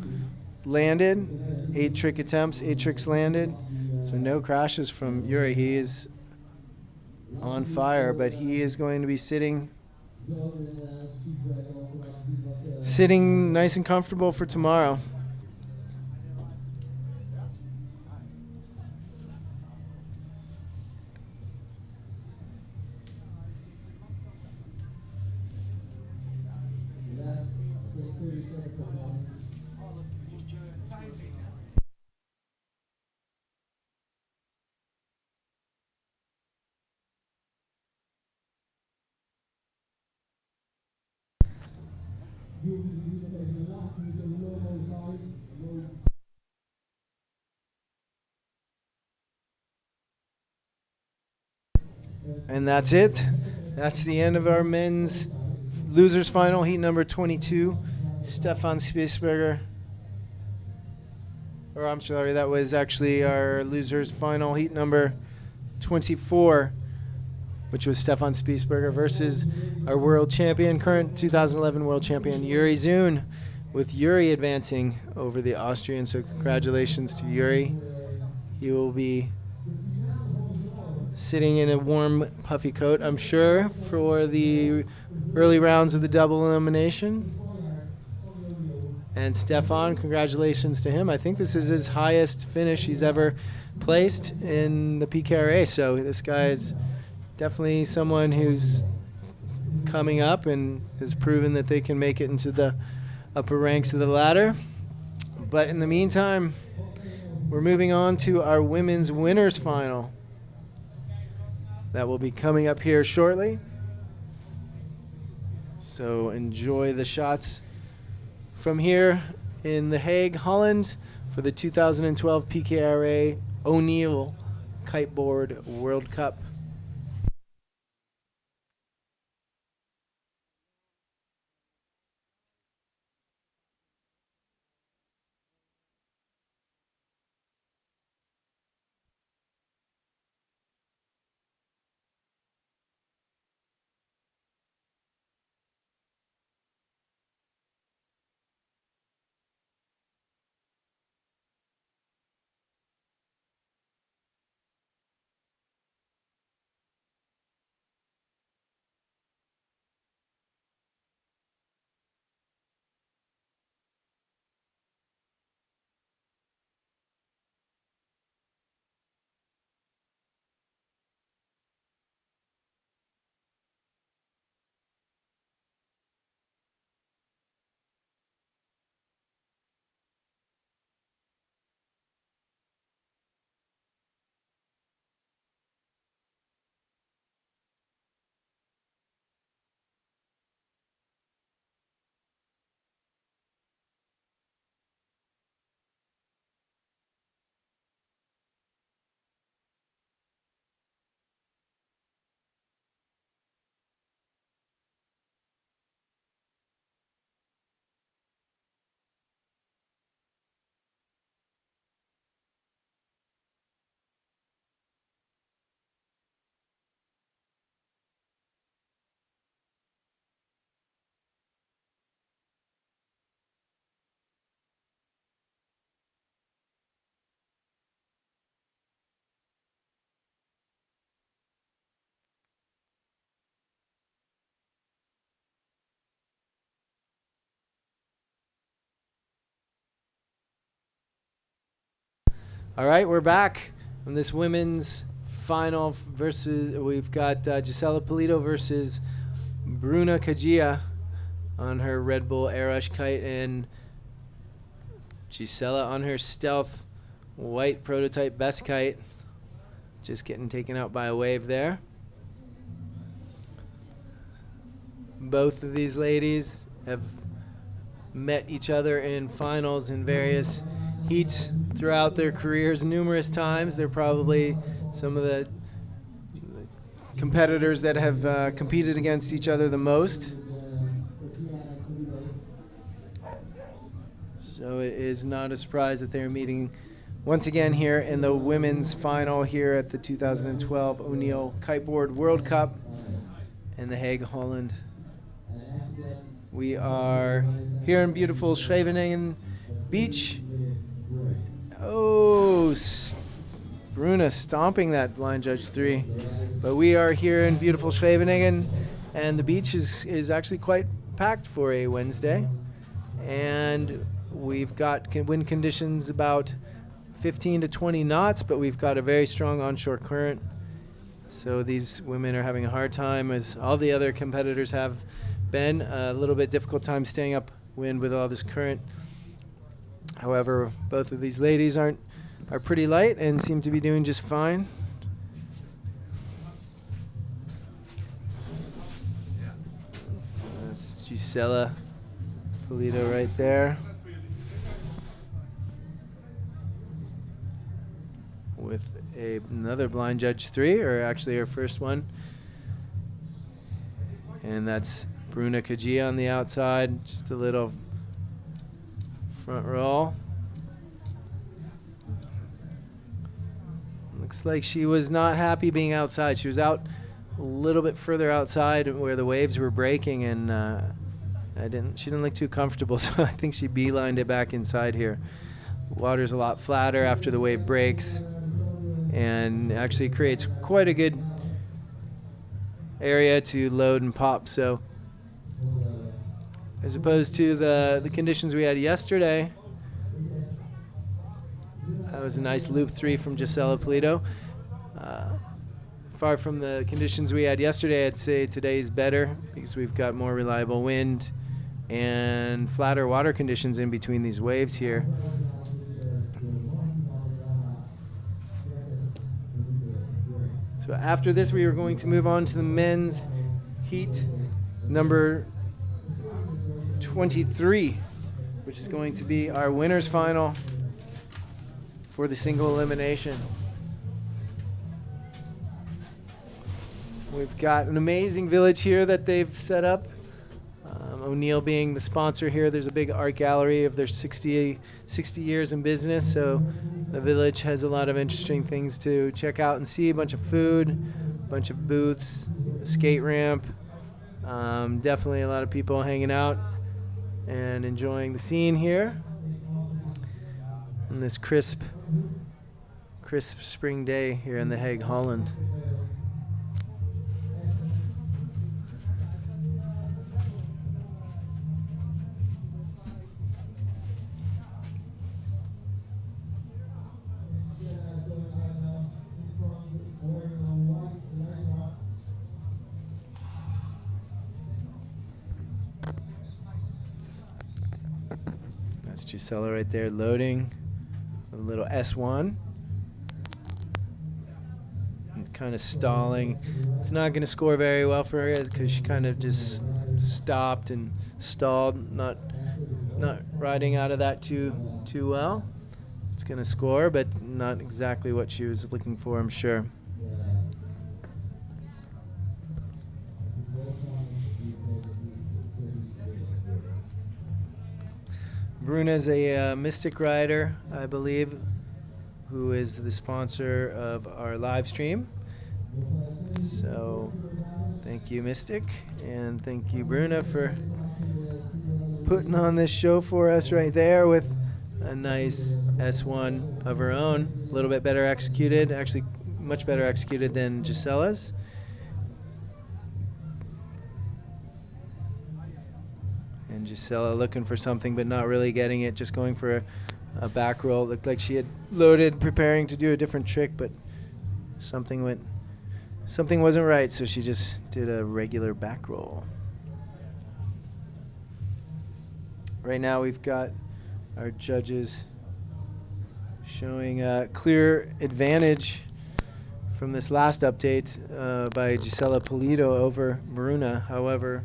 landed. 8 trick attempts, 8 tricks landed. So no crashes from Yuri. He is on fire, but he is going to be sitting nice and comfortable for tomorrow. And that's it. That's the end of our men's losers final, heat number 22. Stefan Spiessberger. Or I'm sorry, that was actually our losers final, heat number 24, which was Stefan Spiessberger versus our world champion, current 2011 world champion, Yuri Zune, with Yuri advancing over the Austrian. So congratulations to Yuri. He will be sitting in a warm, puffy coat, I'm sure, for the early rounds of the double elimination. And Stefan, congratulations to him. I think this is his highest finish he's ever placed in the PKRA. So this guy is definitely someone who's coming up and has proven that they can make it into the upper ranks of the ladder. But in the meantime, we're moving on to our women's winners final. That will be coming up here shortly. So enjoy the shots from here in The Hague, Holland, for the 2012 PKRA O'Neill Kiteboard World Cup. All right, we're back on this women's final versus. We've got Gisela Polito versus Bruna Kajia on her Red Bull Air Rush kite, and Gisela on her Stealth white prototype best kite. Just getting taken out by a wave there. Both of these ladies have met each other in finals in various heats throughout their careers numerous times. They're probably some of the competitors that have competed against each other the most. So it is not a surprise that they're meeting once again here in the women's final here at the 2012 O'Neill Kiteboard World Cup in The Hague, Holland. We are here in beautiful Scheveningen Beach. Oh, Bruna stomping that blind judge 3. But we are here in beautiful Scheveningen, and the beach is actually quite packed for a Wednesday. And we've got wind conditions about 15 to 20 knots, but we've got a very strong onshore current. So these women are having a hard time, as all the other competitors have been. A little bit difficult time staying upwind with all this current. However, both of these ladies are pretty light and seem to be doing just fine. That's Gisela Polito right there, with another blind judge 3, or actually her first one. And that's Bruna Kajia on the outside, just a little front roll. Looks like she was not happy being outside. She was out a little bit further outside where the waves were breaking, and she didn't look too comfortable, so I think she beelined it back inside here. The water's a lot flatter after the wave breaks, and actually creates quite a good area to load and pop. So as opposed to the conditions we had yesterday, that was a nice loop 3 from Gisela Polito. Far from the conditions we had yesterday, I'd say today's better because we've got more reliable wind and flatter water conditions in between these waves here. So after this, we are going to move on to the men's heat number 23, which is going to be our winners final for the single elimination. We've got an amazing village here that they've set up. O'Neill being the sponsor here. There's a big art gallery of their 60 years in business, so the village has a lot of interesting things to check out and see. A bunch of food, a bunch of booths, a skate ramp. Definitely a lot of people hanging out and enjoying the scene here on this crisp spring day here in The Hague, Holland. That's Gisela right there loading a little S1. Kind of stalling. It's not going to score very well for her because she kind of just stopped and stalled, not riding out of that too well. It's going to score, but not exactly what she was looking for, I'm sure. Bruna's a Mystic rider, I believe, who is the sponsor of our live stream. So thank you, Mystic, and thank you, Bruna, for putting on this show for us right there with a nice S1 of her own. A little bit better executed, actually much better executed than Gisela's. And Gisela looking for something but not really getting it, just going for a back roll. It looked like she had loaded, preparing to do a different trick, but something wasn't right, so she just did a regular back roll. Right now we've got our judges showing a clear advantage from this last update by Gisela Polito over Maruna. However,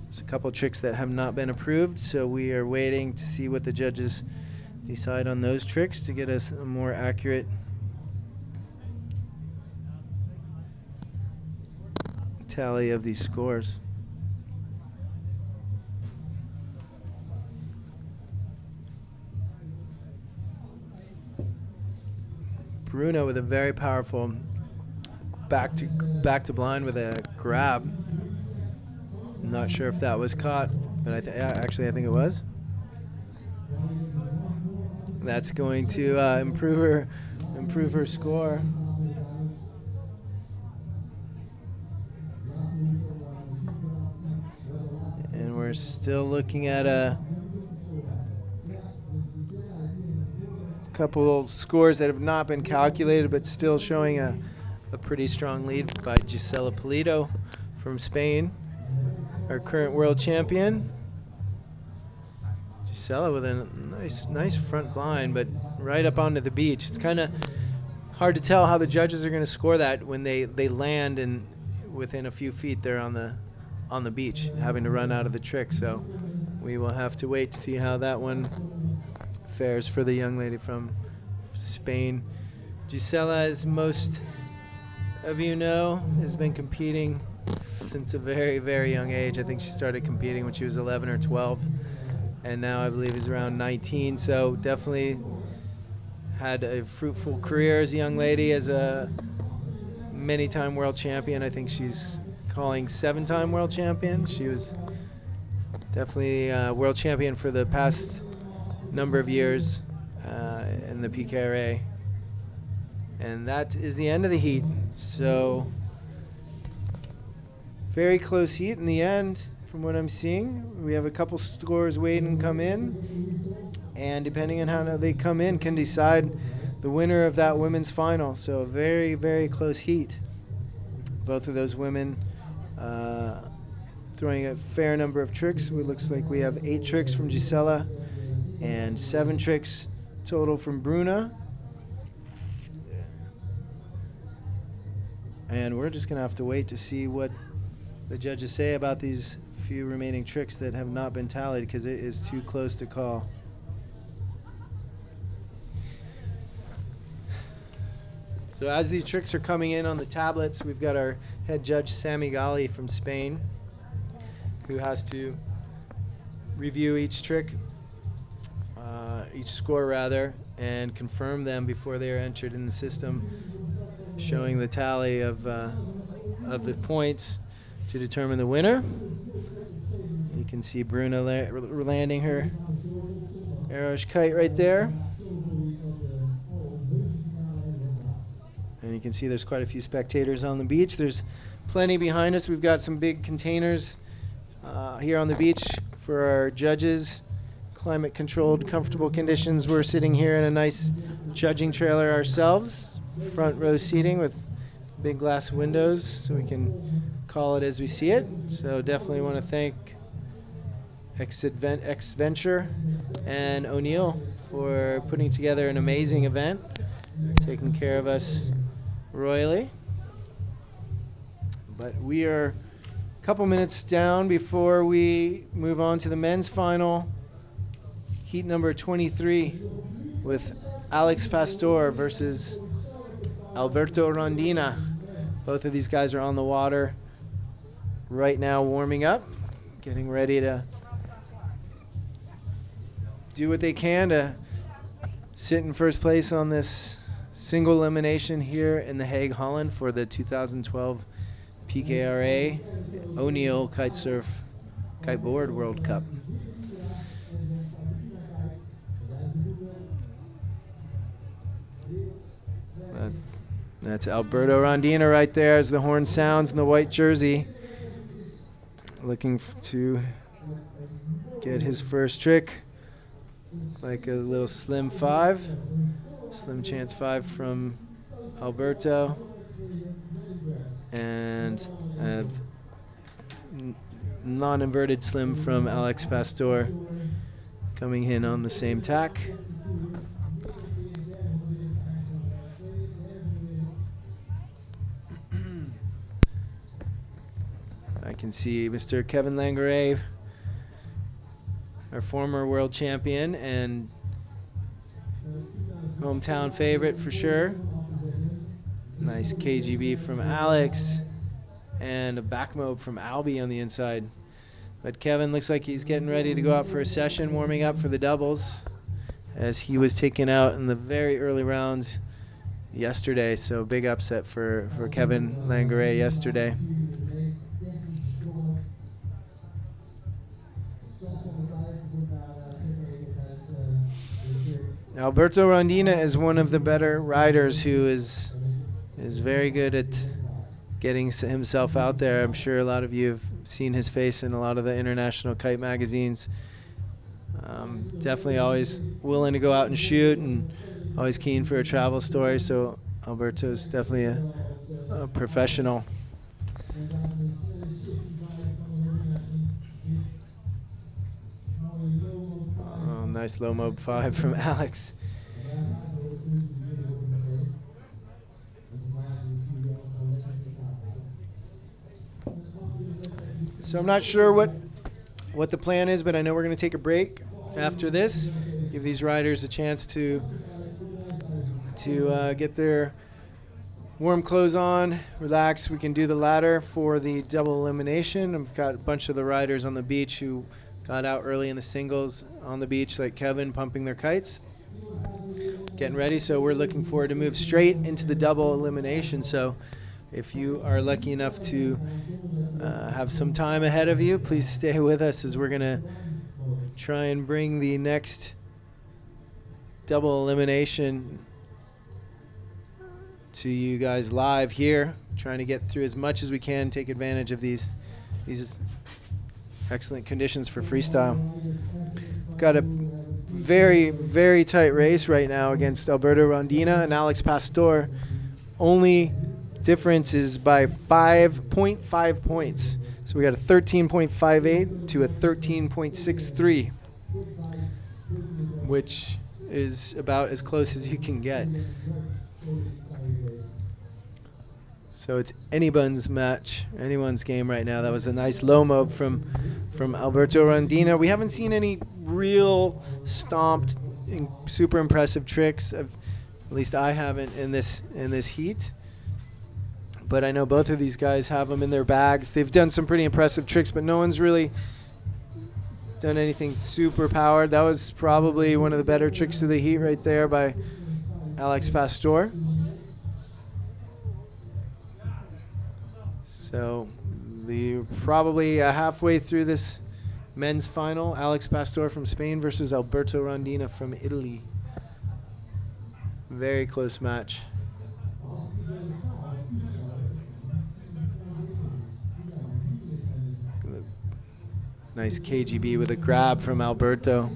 there's a couple tricks that have not been approved, so we are waiting to see what the judges decide on those tricks to get us a more accurate tally of these scores. Bruno with a very powerful back to blind with a grab. I'm not sure if that was caught, but actually I think it was. That's going to improve her score. And we're still looking at a couple scores that have not been calculated, but still showing a pretty strong lead by Gisela Polito from Spain, our current world champion. Gisela with a nice front blind, but right up onto the beach. It's kind of hard to tell how the judges are going to score that when they land and within a few feet they're on the beach, having to run out of the trick. So we will have to wait to see how that one fares for the young lady from Spain. Gisela, as most of you know, has been competing since a very, very young age. I think she started competing when she was 11 or 12, and now I believe is around 19. So definitely had a fruitful career as a young lady, as a many-time world champion. I think she's calling 7-time world champion. She was definitely world champion for the past number of years in the PKRA. And that is the end of the heat. So very close heat in the end from what I'm seeing. We have a couple scores waiting to come in, and depending on how they come in can decide the winner of that women's final. So a very, very close heat. Both of those women throwing a fair number of tricks. It looks like we have 8 tricks from Gisela and 7 tricks total from Bruna. And we're just going to have to wait to see what the judges say about these few remaining tricks that have not been tallied, because it is too close to call. So as these tricks are coming in on the tablets, we've got our head judge, Sammy Gali from Spain, who has to review each trick, each score rather, and confirm them before they are entered in the system, showing the tally of the points to determine the winner. You can see Bruna landing her arrowish kite right there. And you can see there's quite a few spectators on the beach. There's plenty behind us. We've got some big containers here on the beach for our judges. Climate-controlled, comfortable conditions. We're sitting here in a nice judging trailer ourselves. Front row seating with big glass windows so we can call it as we see it. So definitely want to thank X-Venture and O'Neill for putting together an amazing event, taking care of us royally. But we are a couple minutes down before we move on to the men's final, heat number 23, with Alex Pastor versus Alberto Rondina. Both of these guys are on the water right now, warming up, getting ready to do what they can to sit in first place on this single elimination here in The Hague, Holland for the 2012 PKRA O'Neill Kiteboard World Cup. That's Alberto Rondina right there as the horn sounds in the white jersey, looking to get his first trick Like a little slim 5. Slim chance 5 from Alberto. And a non-inverted slim from Alex Pastor coming in on the same tack. I can see Mr. Kevin Langeret, our former world champion and hometown favorite for sure. Nice KGB from Alex and a back mob from Albie on the inside. But Kevin looks like he's getting ready to go out for a session, warming up for the doubles, as he was taken out in the very early rounds yesterday. So big upset for Kevin Langeret yesterday. Alberto Rondina is one of the better riders who is very good at getting himself out there. I'm sure a lot of you have seen his face in a lot of the international kite magazines. Definitely always willing to go out and shoot and always keen for a travel story. So Alberto's definitely a professional. Oh, nice low mob 5 from Alex. So I'm not sure what the plan is, but I know we're going to take a break after this. Give these riders a chance to get their warm clothes on, relax. We can do the ladder for the double elimination. I've got a bunch of the riders on the beach who got out early in the singles on the beach, like Kevin, pumping their kites, getting ready. So we're looking forward to move straight into the double elimination. So if you are lucky enough to have some time ahead of you, please stay with us as we're going to try and bring the next double elimination to you guys live here, trying to get through as much as we can, take advantage of these excellent conditions for freestyle. Got a very, very tight race right now against Alberto Rondina and Alex Pastor. Only difference is by 5.5 points. So we got a 13.58 to a 13.63, which is about as close as you can get. So it's anyone's match, anyone's game right now. That was a nice low mob from Alberto Rondina. We haven't seen any real stomped, super impressive tricks. At least I haven't in this heat. But I know both of these guys have them in their bags. They've done some pretty impressive tricks, but no one's really done anything super powered. That was probably one of the better tricks of the heat right there by Alex Pastor. So probably halfway through this men's final, Alex Pastor from Spain versus Alberto Rondina from Italy. Very close match. Nice KGB with a grab from Alberto.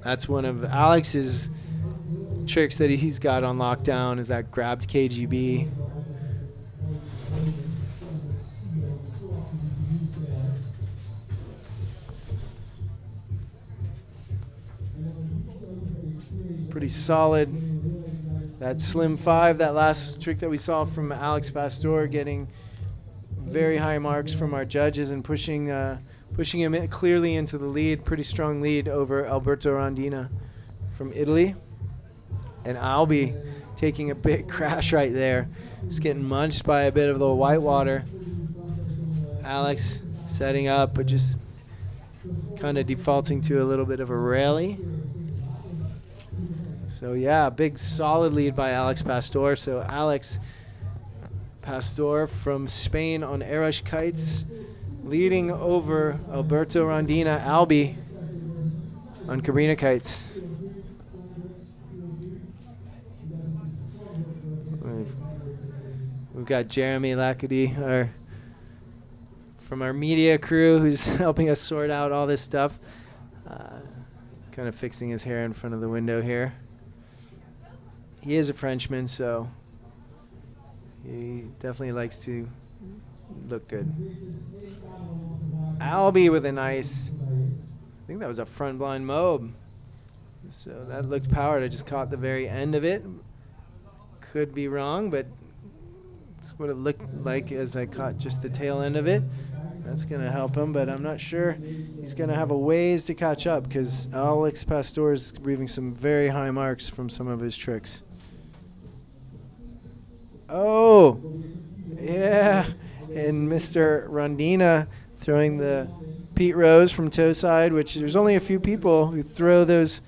That's one of Alex's tricks that he's got on lockdown, is that grabbed KGB. Pretty solid. That slim 5, that last trick that we saw from Alex Pastor, getting very high marks from our judges and pushing him clearly into the lead. Pretty strong lead over Alberto Rondina from Italy. And Albie taking a big crash right there. Just getting munched by a bit of the whitewater. Alex setting up, but just kind of defaulting to a little bit of a rally. So yeah, big solid lead by Alex Pastor. So Alex Pastor from Spain on Arash kites, leading over Alberto Rondina Albie on Cabrina kites. We've got Jeremy Lackady, our from our media crew who's helping us sort out all this stuff. Kind of fixing his hair in front of the window here. He is a Frenchman, so he definitely likes to look good. Albie with a nice, I think that was a front blind mobe. So that looked powered. I just caught the very end of it. Could be wrong, but it's what it looked like as I caught just the tail end of it. That's going to help him, but I'm not sure he's going to have a ways to catch up because Alex Pastor is leaving some very high marks from some of his tricks. Oh, yeah. And Mr. Rondina throwing the Pete Rose from toe side, which there's only a few people who throw those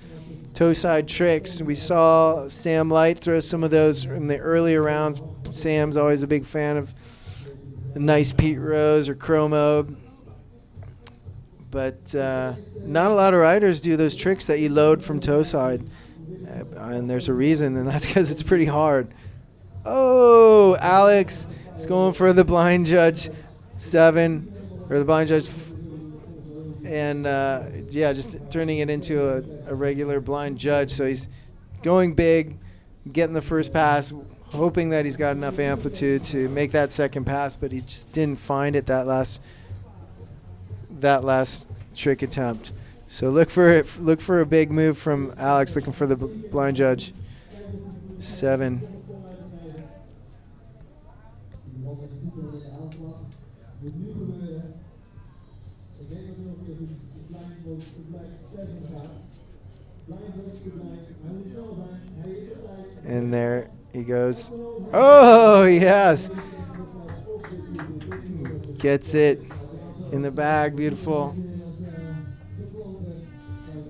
toe side tricks. We saw Sam Light throw some of those in the earlier rounds. Sam's always a big fan of a nice Pete Rose or Chromo. But not a lot of riders do those tricks that you load from toe side. And there's a reason, and that's because it's pretty hard. Oh, Alex is going for the blind judge 7, or the blind judge, and yeah, just turning it into a regular blind judge. So he's going big, getting the first pass, hoping that he's got enough amplitude to make that second pass, but he just didn't find it that last trick attempt. So look for a big move from Alex, looking for the blind judge 7. And there he goes. Oh, yes. Gets it in the bag. Beautiful.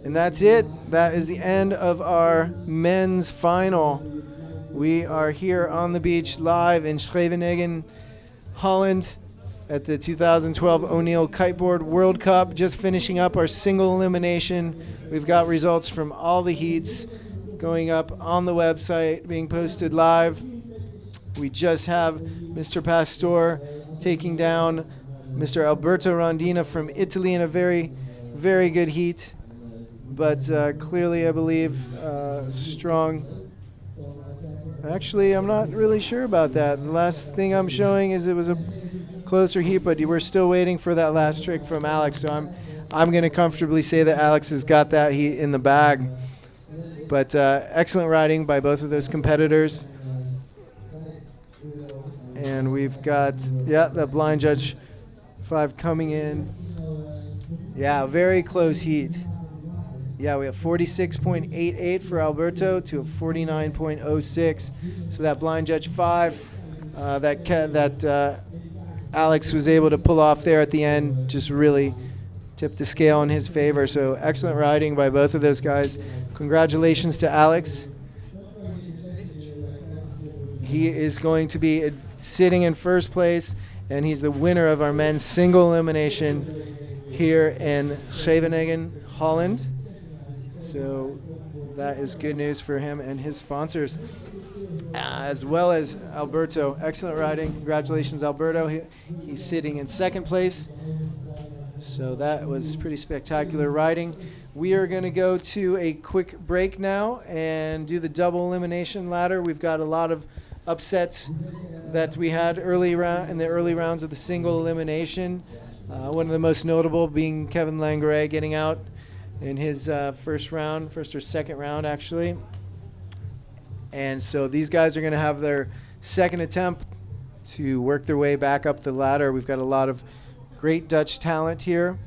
And that's it. That is the end of our men's final. We are here on the beach live in Scheveningen, Holland, at the 2012 O'Neill Kiteboard World Cup. Just finishing up our single elimination. We've got results from all the heats going up on the website, being posted live. We just have Mr. Pastor taking down Mr. Alberto Rondina from Italy in a very, very good heat. But clearly, I believe, strong. Actually, I'm not really sure about that. The last thing I'm showing is it was a closer heat, but we're still waiting for that last trick from Alex. So I'm going to comfortably say that Alex has got that heat in the bag. But excellent riding by both of those competitors. And we've got, yeah, the blind judge 5 coming in. Yeah, very close heat. Yeah, we have 46.88 for Alberto to a 49.06. So that blind judge 5 that Alex was able to pull off there at the end just really tipped the scale in his favor. So excellent riding by both of those guys. Congratulations to Alex. He is going to be sitting in first place, and he's the winner of our men's single elimination here in Scheveningen, Holland. So that is good news for him and his sponsors, as well as Alberto. Excellent riding. Congratulations, Alberto. He's sitting in second place. So that was pretty spectacular riding. We are going to go to a quick break now and do the double elimination ladder. We've got a lot of upsets that we had in the early rounds of the single elimination. One of the most notable being Kevin Langray getting out in his first or second round, actually. And so these guys are going to have their second attempt to work their way back up the ladder. We've got a lot of great Dutch talent here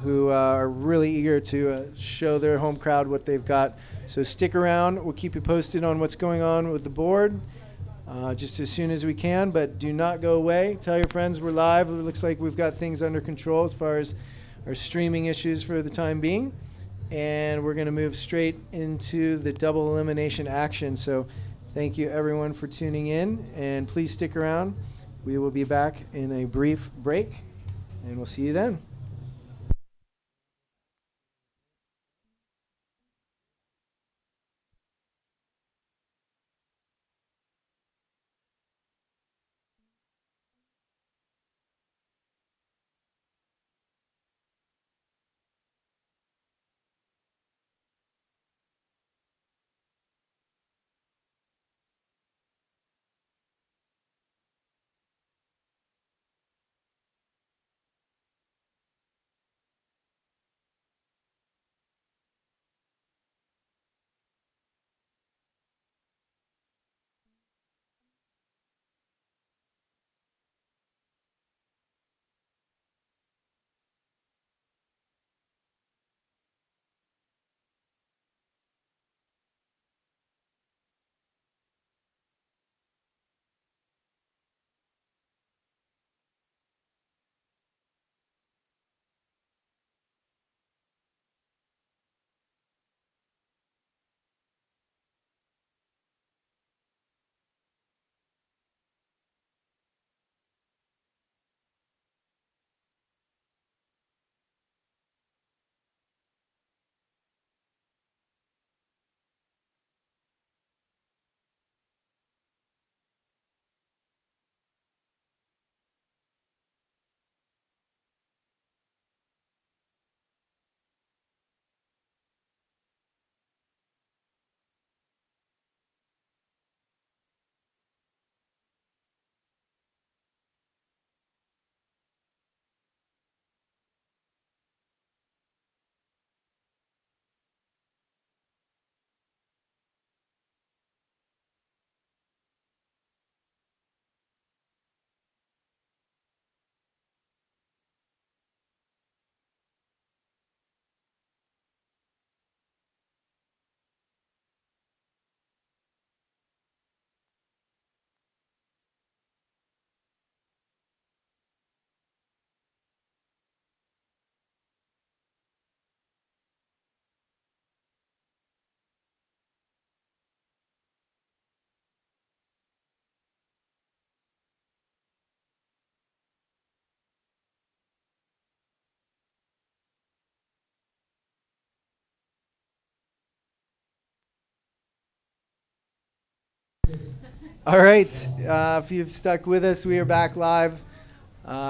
who are really eager to show their home crowd what they've got. So stick around. We'll keep you posted on what's going on with the board just as soon as we can, but do not go away. Tell your friends we're live. It looks like we've got things under control as far as our streaming issues for the time being. And we're going to move straight into the double elimination action. So thank you, everyone, for tuning in. And please stick around. We will be back in a brief break, and we'll see you then. All right, if you've stuck with us, we are back live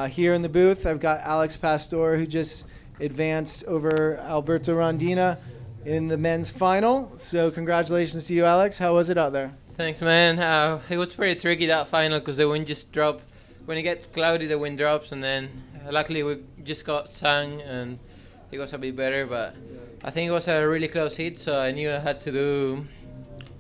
here in the booth. I've got Alex Pastor, who just advanced over Alberto Rondina in the men's final. So congratulations to you, Alex. How was it out there? Thanks, man. It was pretty tricky, that final, because the wind just dropped. When it gets cloudy, the wind drops, and then luckily we just got sun, and it was a bit better. But I think it was a really close hit, so I knew I had to do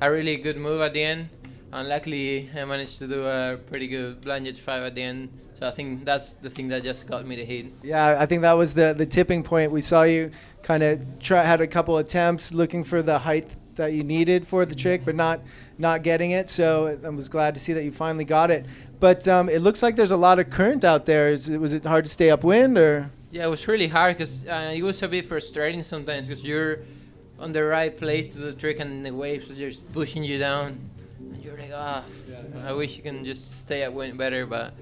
a really good move at the end. And luckily, I managed to do a pretty good blind edge 5 at the end. So I think that's the thing that just got me the hit. Yeah, I think that was the tipping point. We saw you kind of had a couple attempts looking for the height that you needed for the trick, but not getting it. So I was glad to see that you finally got it. But it looks like there's a lot of current out there. Was it hard to stay upwind, or? Yeah, it was really hard, because it was a bit frustrating sometimes, because you're on the right place to do the trick and the waves are just pushing you down. And you're like, I wish you can just stay upwind better. But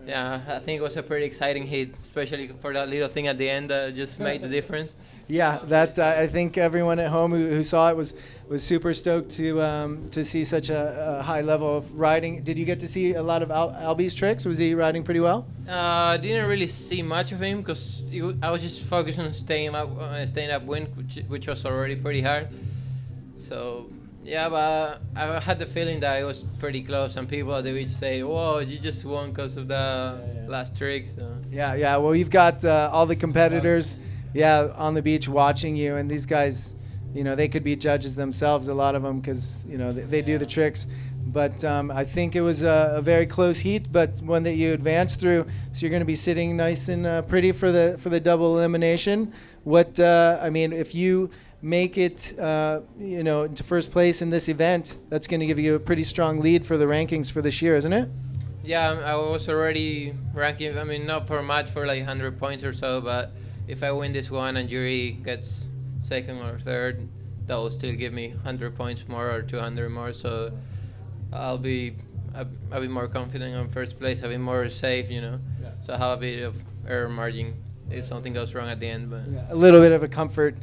yeah, I think it was a pretty exciting hit, especially for that little thing at the end that just made the difference. Yeah, that I think everyone at home who saw it was super stoked to see such a high level of riding. Did you get to see a lot of Albie's tricks? Was he riding pretty well? I didn't really see much of him, because I was just focused on staying upwind, which was already pretty hard. So yeah, but I had the feeling that it was pretty close, and people at the beach say, "Whoa, you just won because of the last trick." So. Yeah. Well, you've got all the competitors, on the beach watching you, and these guys, they could be judges themselves, a lot of them, because they do the tricks. But I think it was a very close heat, but one that you advanced through. So you're going to be sitting nice and pretty for the double elimination. If you make it, into first place in this event, that's going to give you a pretty strong lead for the rankings for this year, isn't it? Yeah, I was already ranking. I mean, not for much, for like 100 points or so, but if I win this one and Yuri gets second or third, that will still give me 100 points more or 200 more. So I'll be more confident on first place. I'll be more safe, So I have a bit of error margin if something goes wrong at the end. But a little bit of a comfort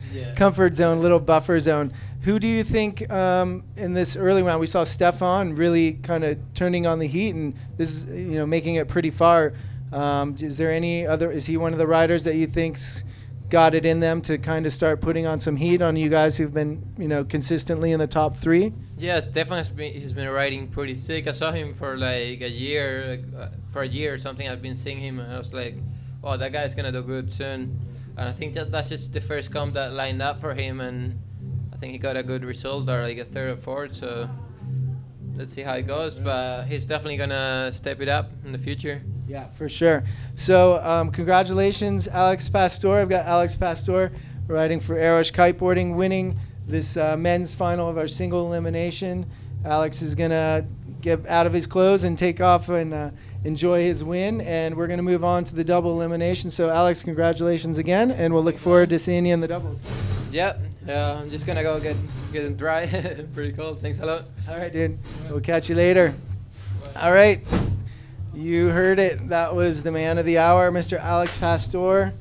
zone, little buffer zone. Who do you think in this early round? We saw Stefan really kind of turning on the heat, and this is making it pretty far. Is there any other? Is he one of the riders that you think's got it in them to kind of start putting on some heat on you guys who've been consistently in the top 3? Yeah, Stefan he's been riding pretty sick. I saw him for like a year, for a year or something. I've been seeing him, and I was like, wow, that guy's gonna do good soon. And I think that's just the first comp that lined up for him, and I think he got a good result, or like a 3rd or 4th. So let's see how it goes. But he's definitely gonna step it up in the future. Yeah, for sure. So congratulations, Alex Pastor. I've got Alex Pastor riding for Aerosh Kiteboarding, winning this men's final of our single elimination. Alex is going to get out of his clothes and take off and enjoy his win. And we're going to move on to the double elimination. So, Alex, congratulations again, and we'll look forward to seeing you in the doubles. Yeah, I'm just going to go get it dry. Pretty cool. Thanks a lot. All right, dude. We'll catch you later. All right. You heard it. That was the man of the hour, Mr. Alex Pastor,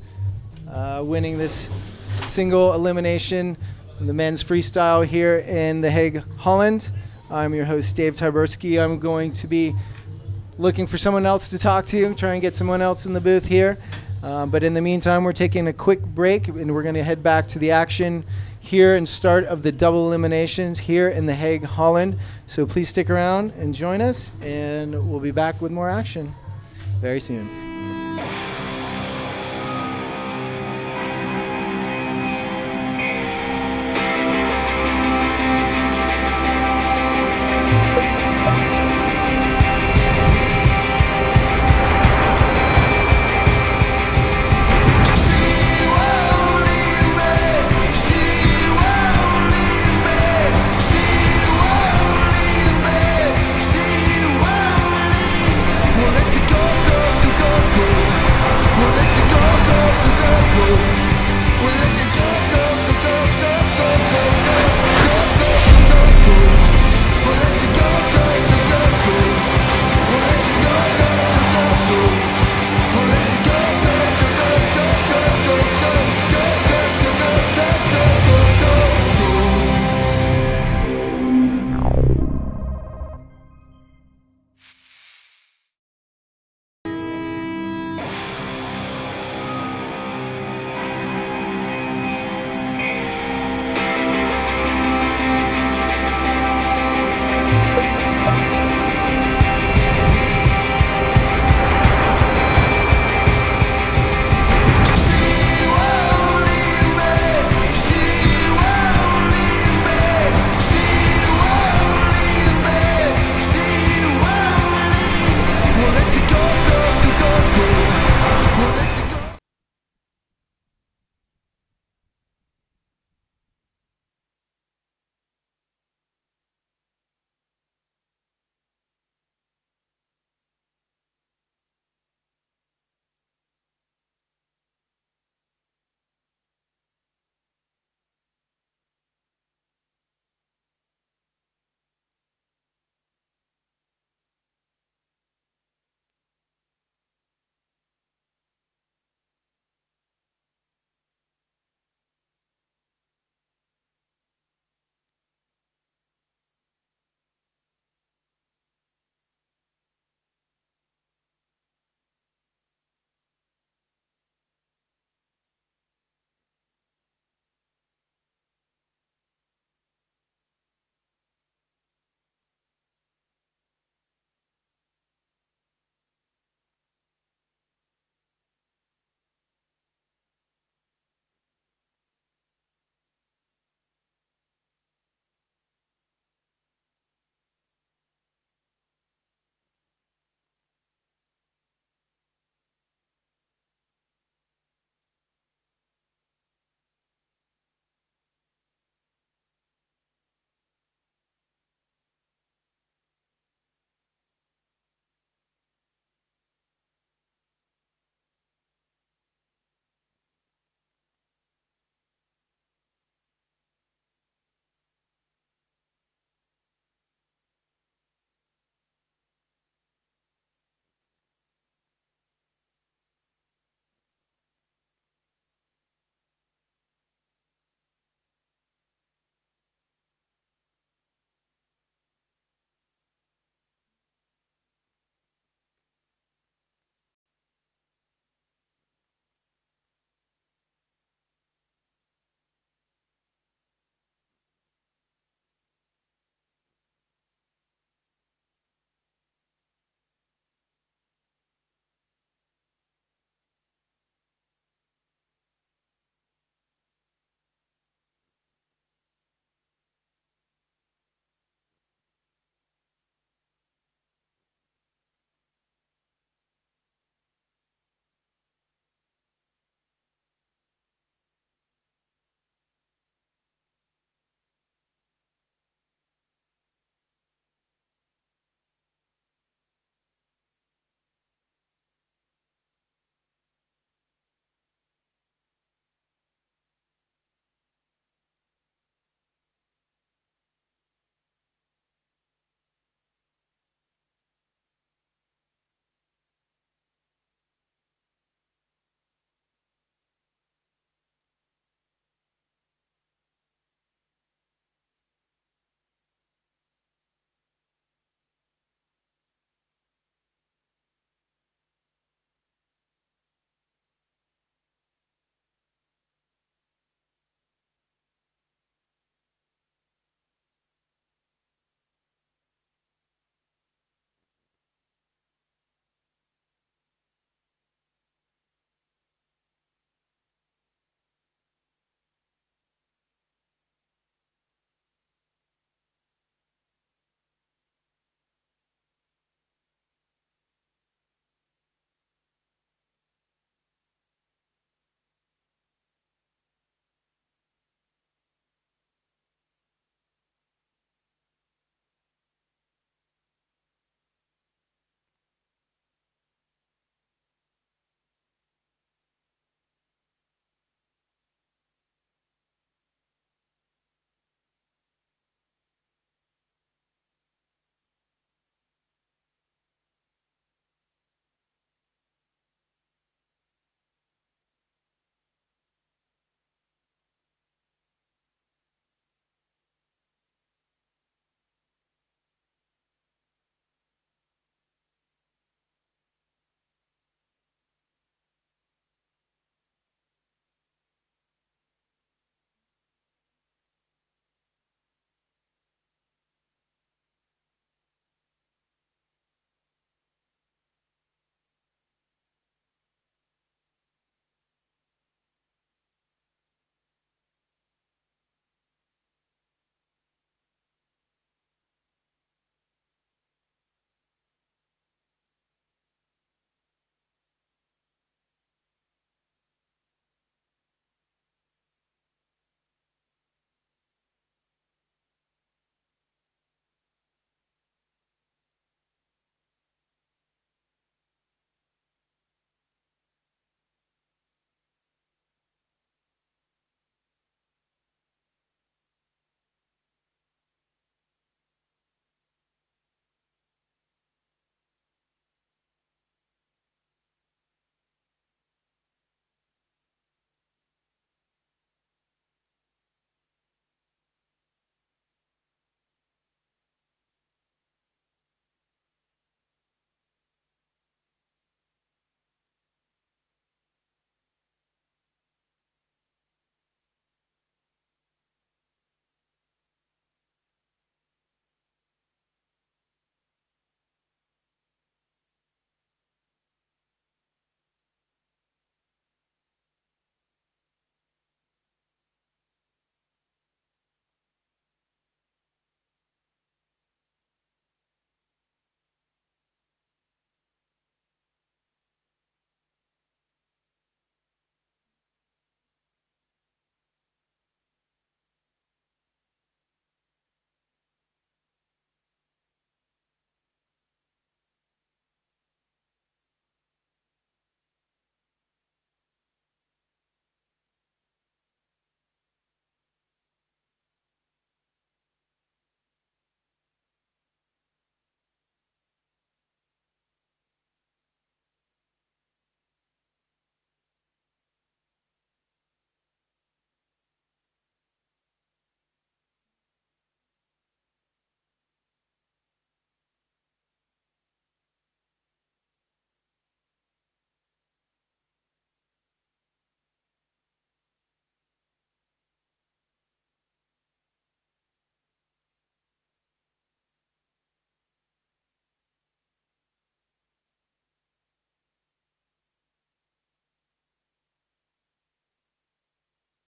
winning this single elimination in the men's freestyle here in The Hague, Holland. I'm your host, Dave Tyberski. I'm going to be looking for someone else to talk to, try and get someone else in the booth here. But in the meantime, we're taking a quick break, and we're going to head back to the action here and start of the double eliminations here in The Hague, Holland. So please stick around and join us, and we'll be back with more action very soon.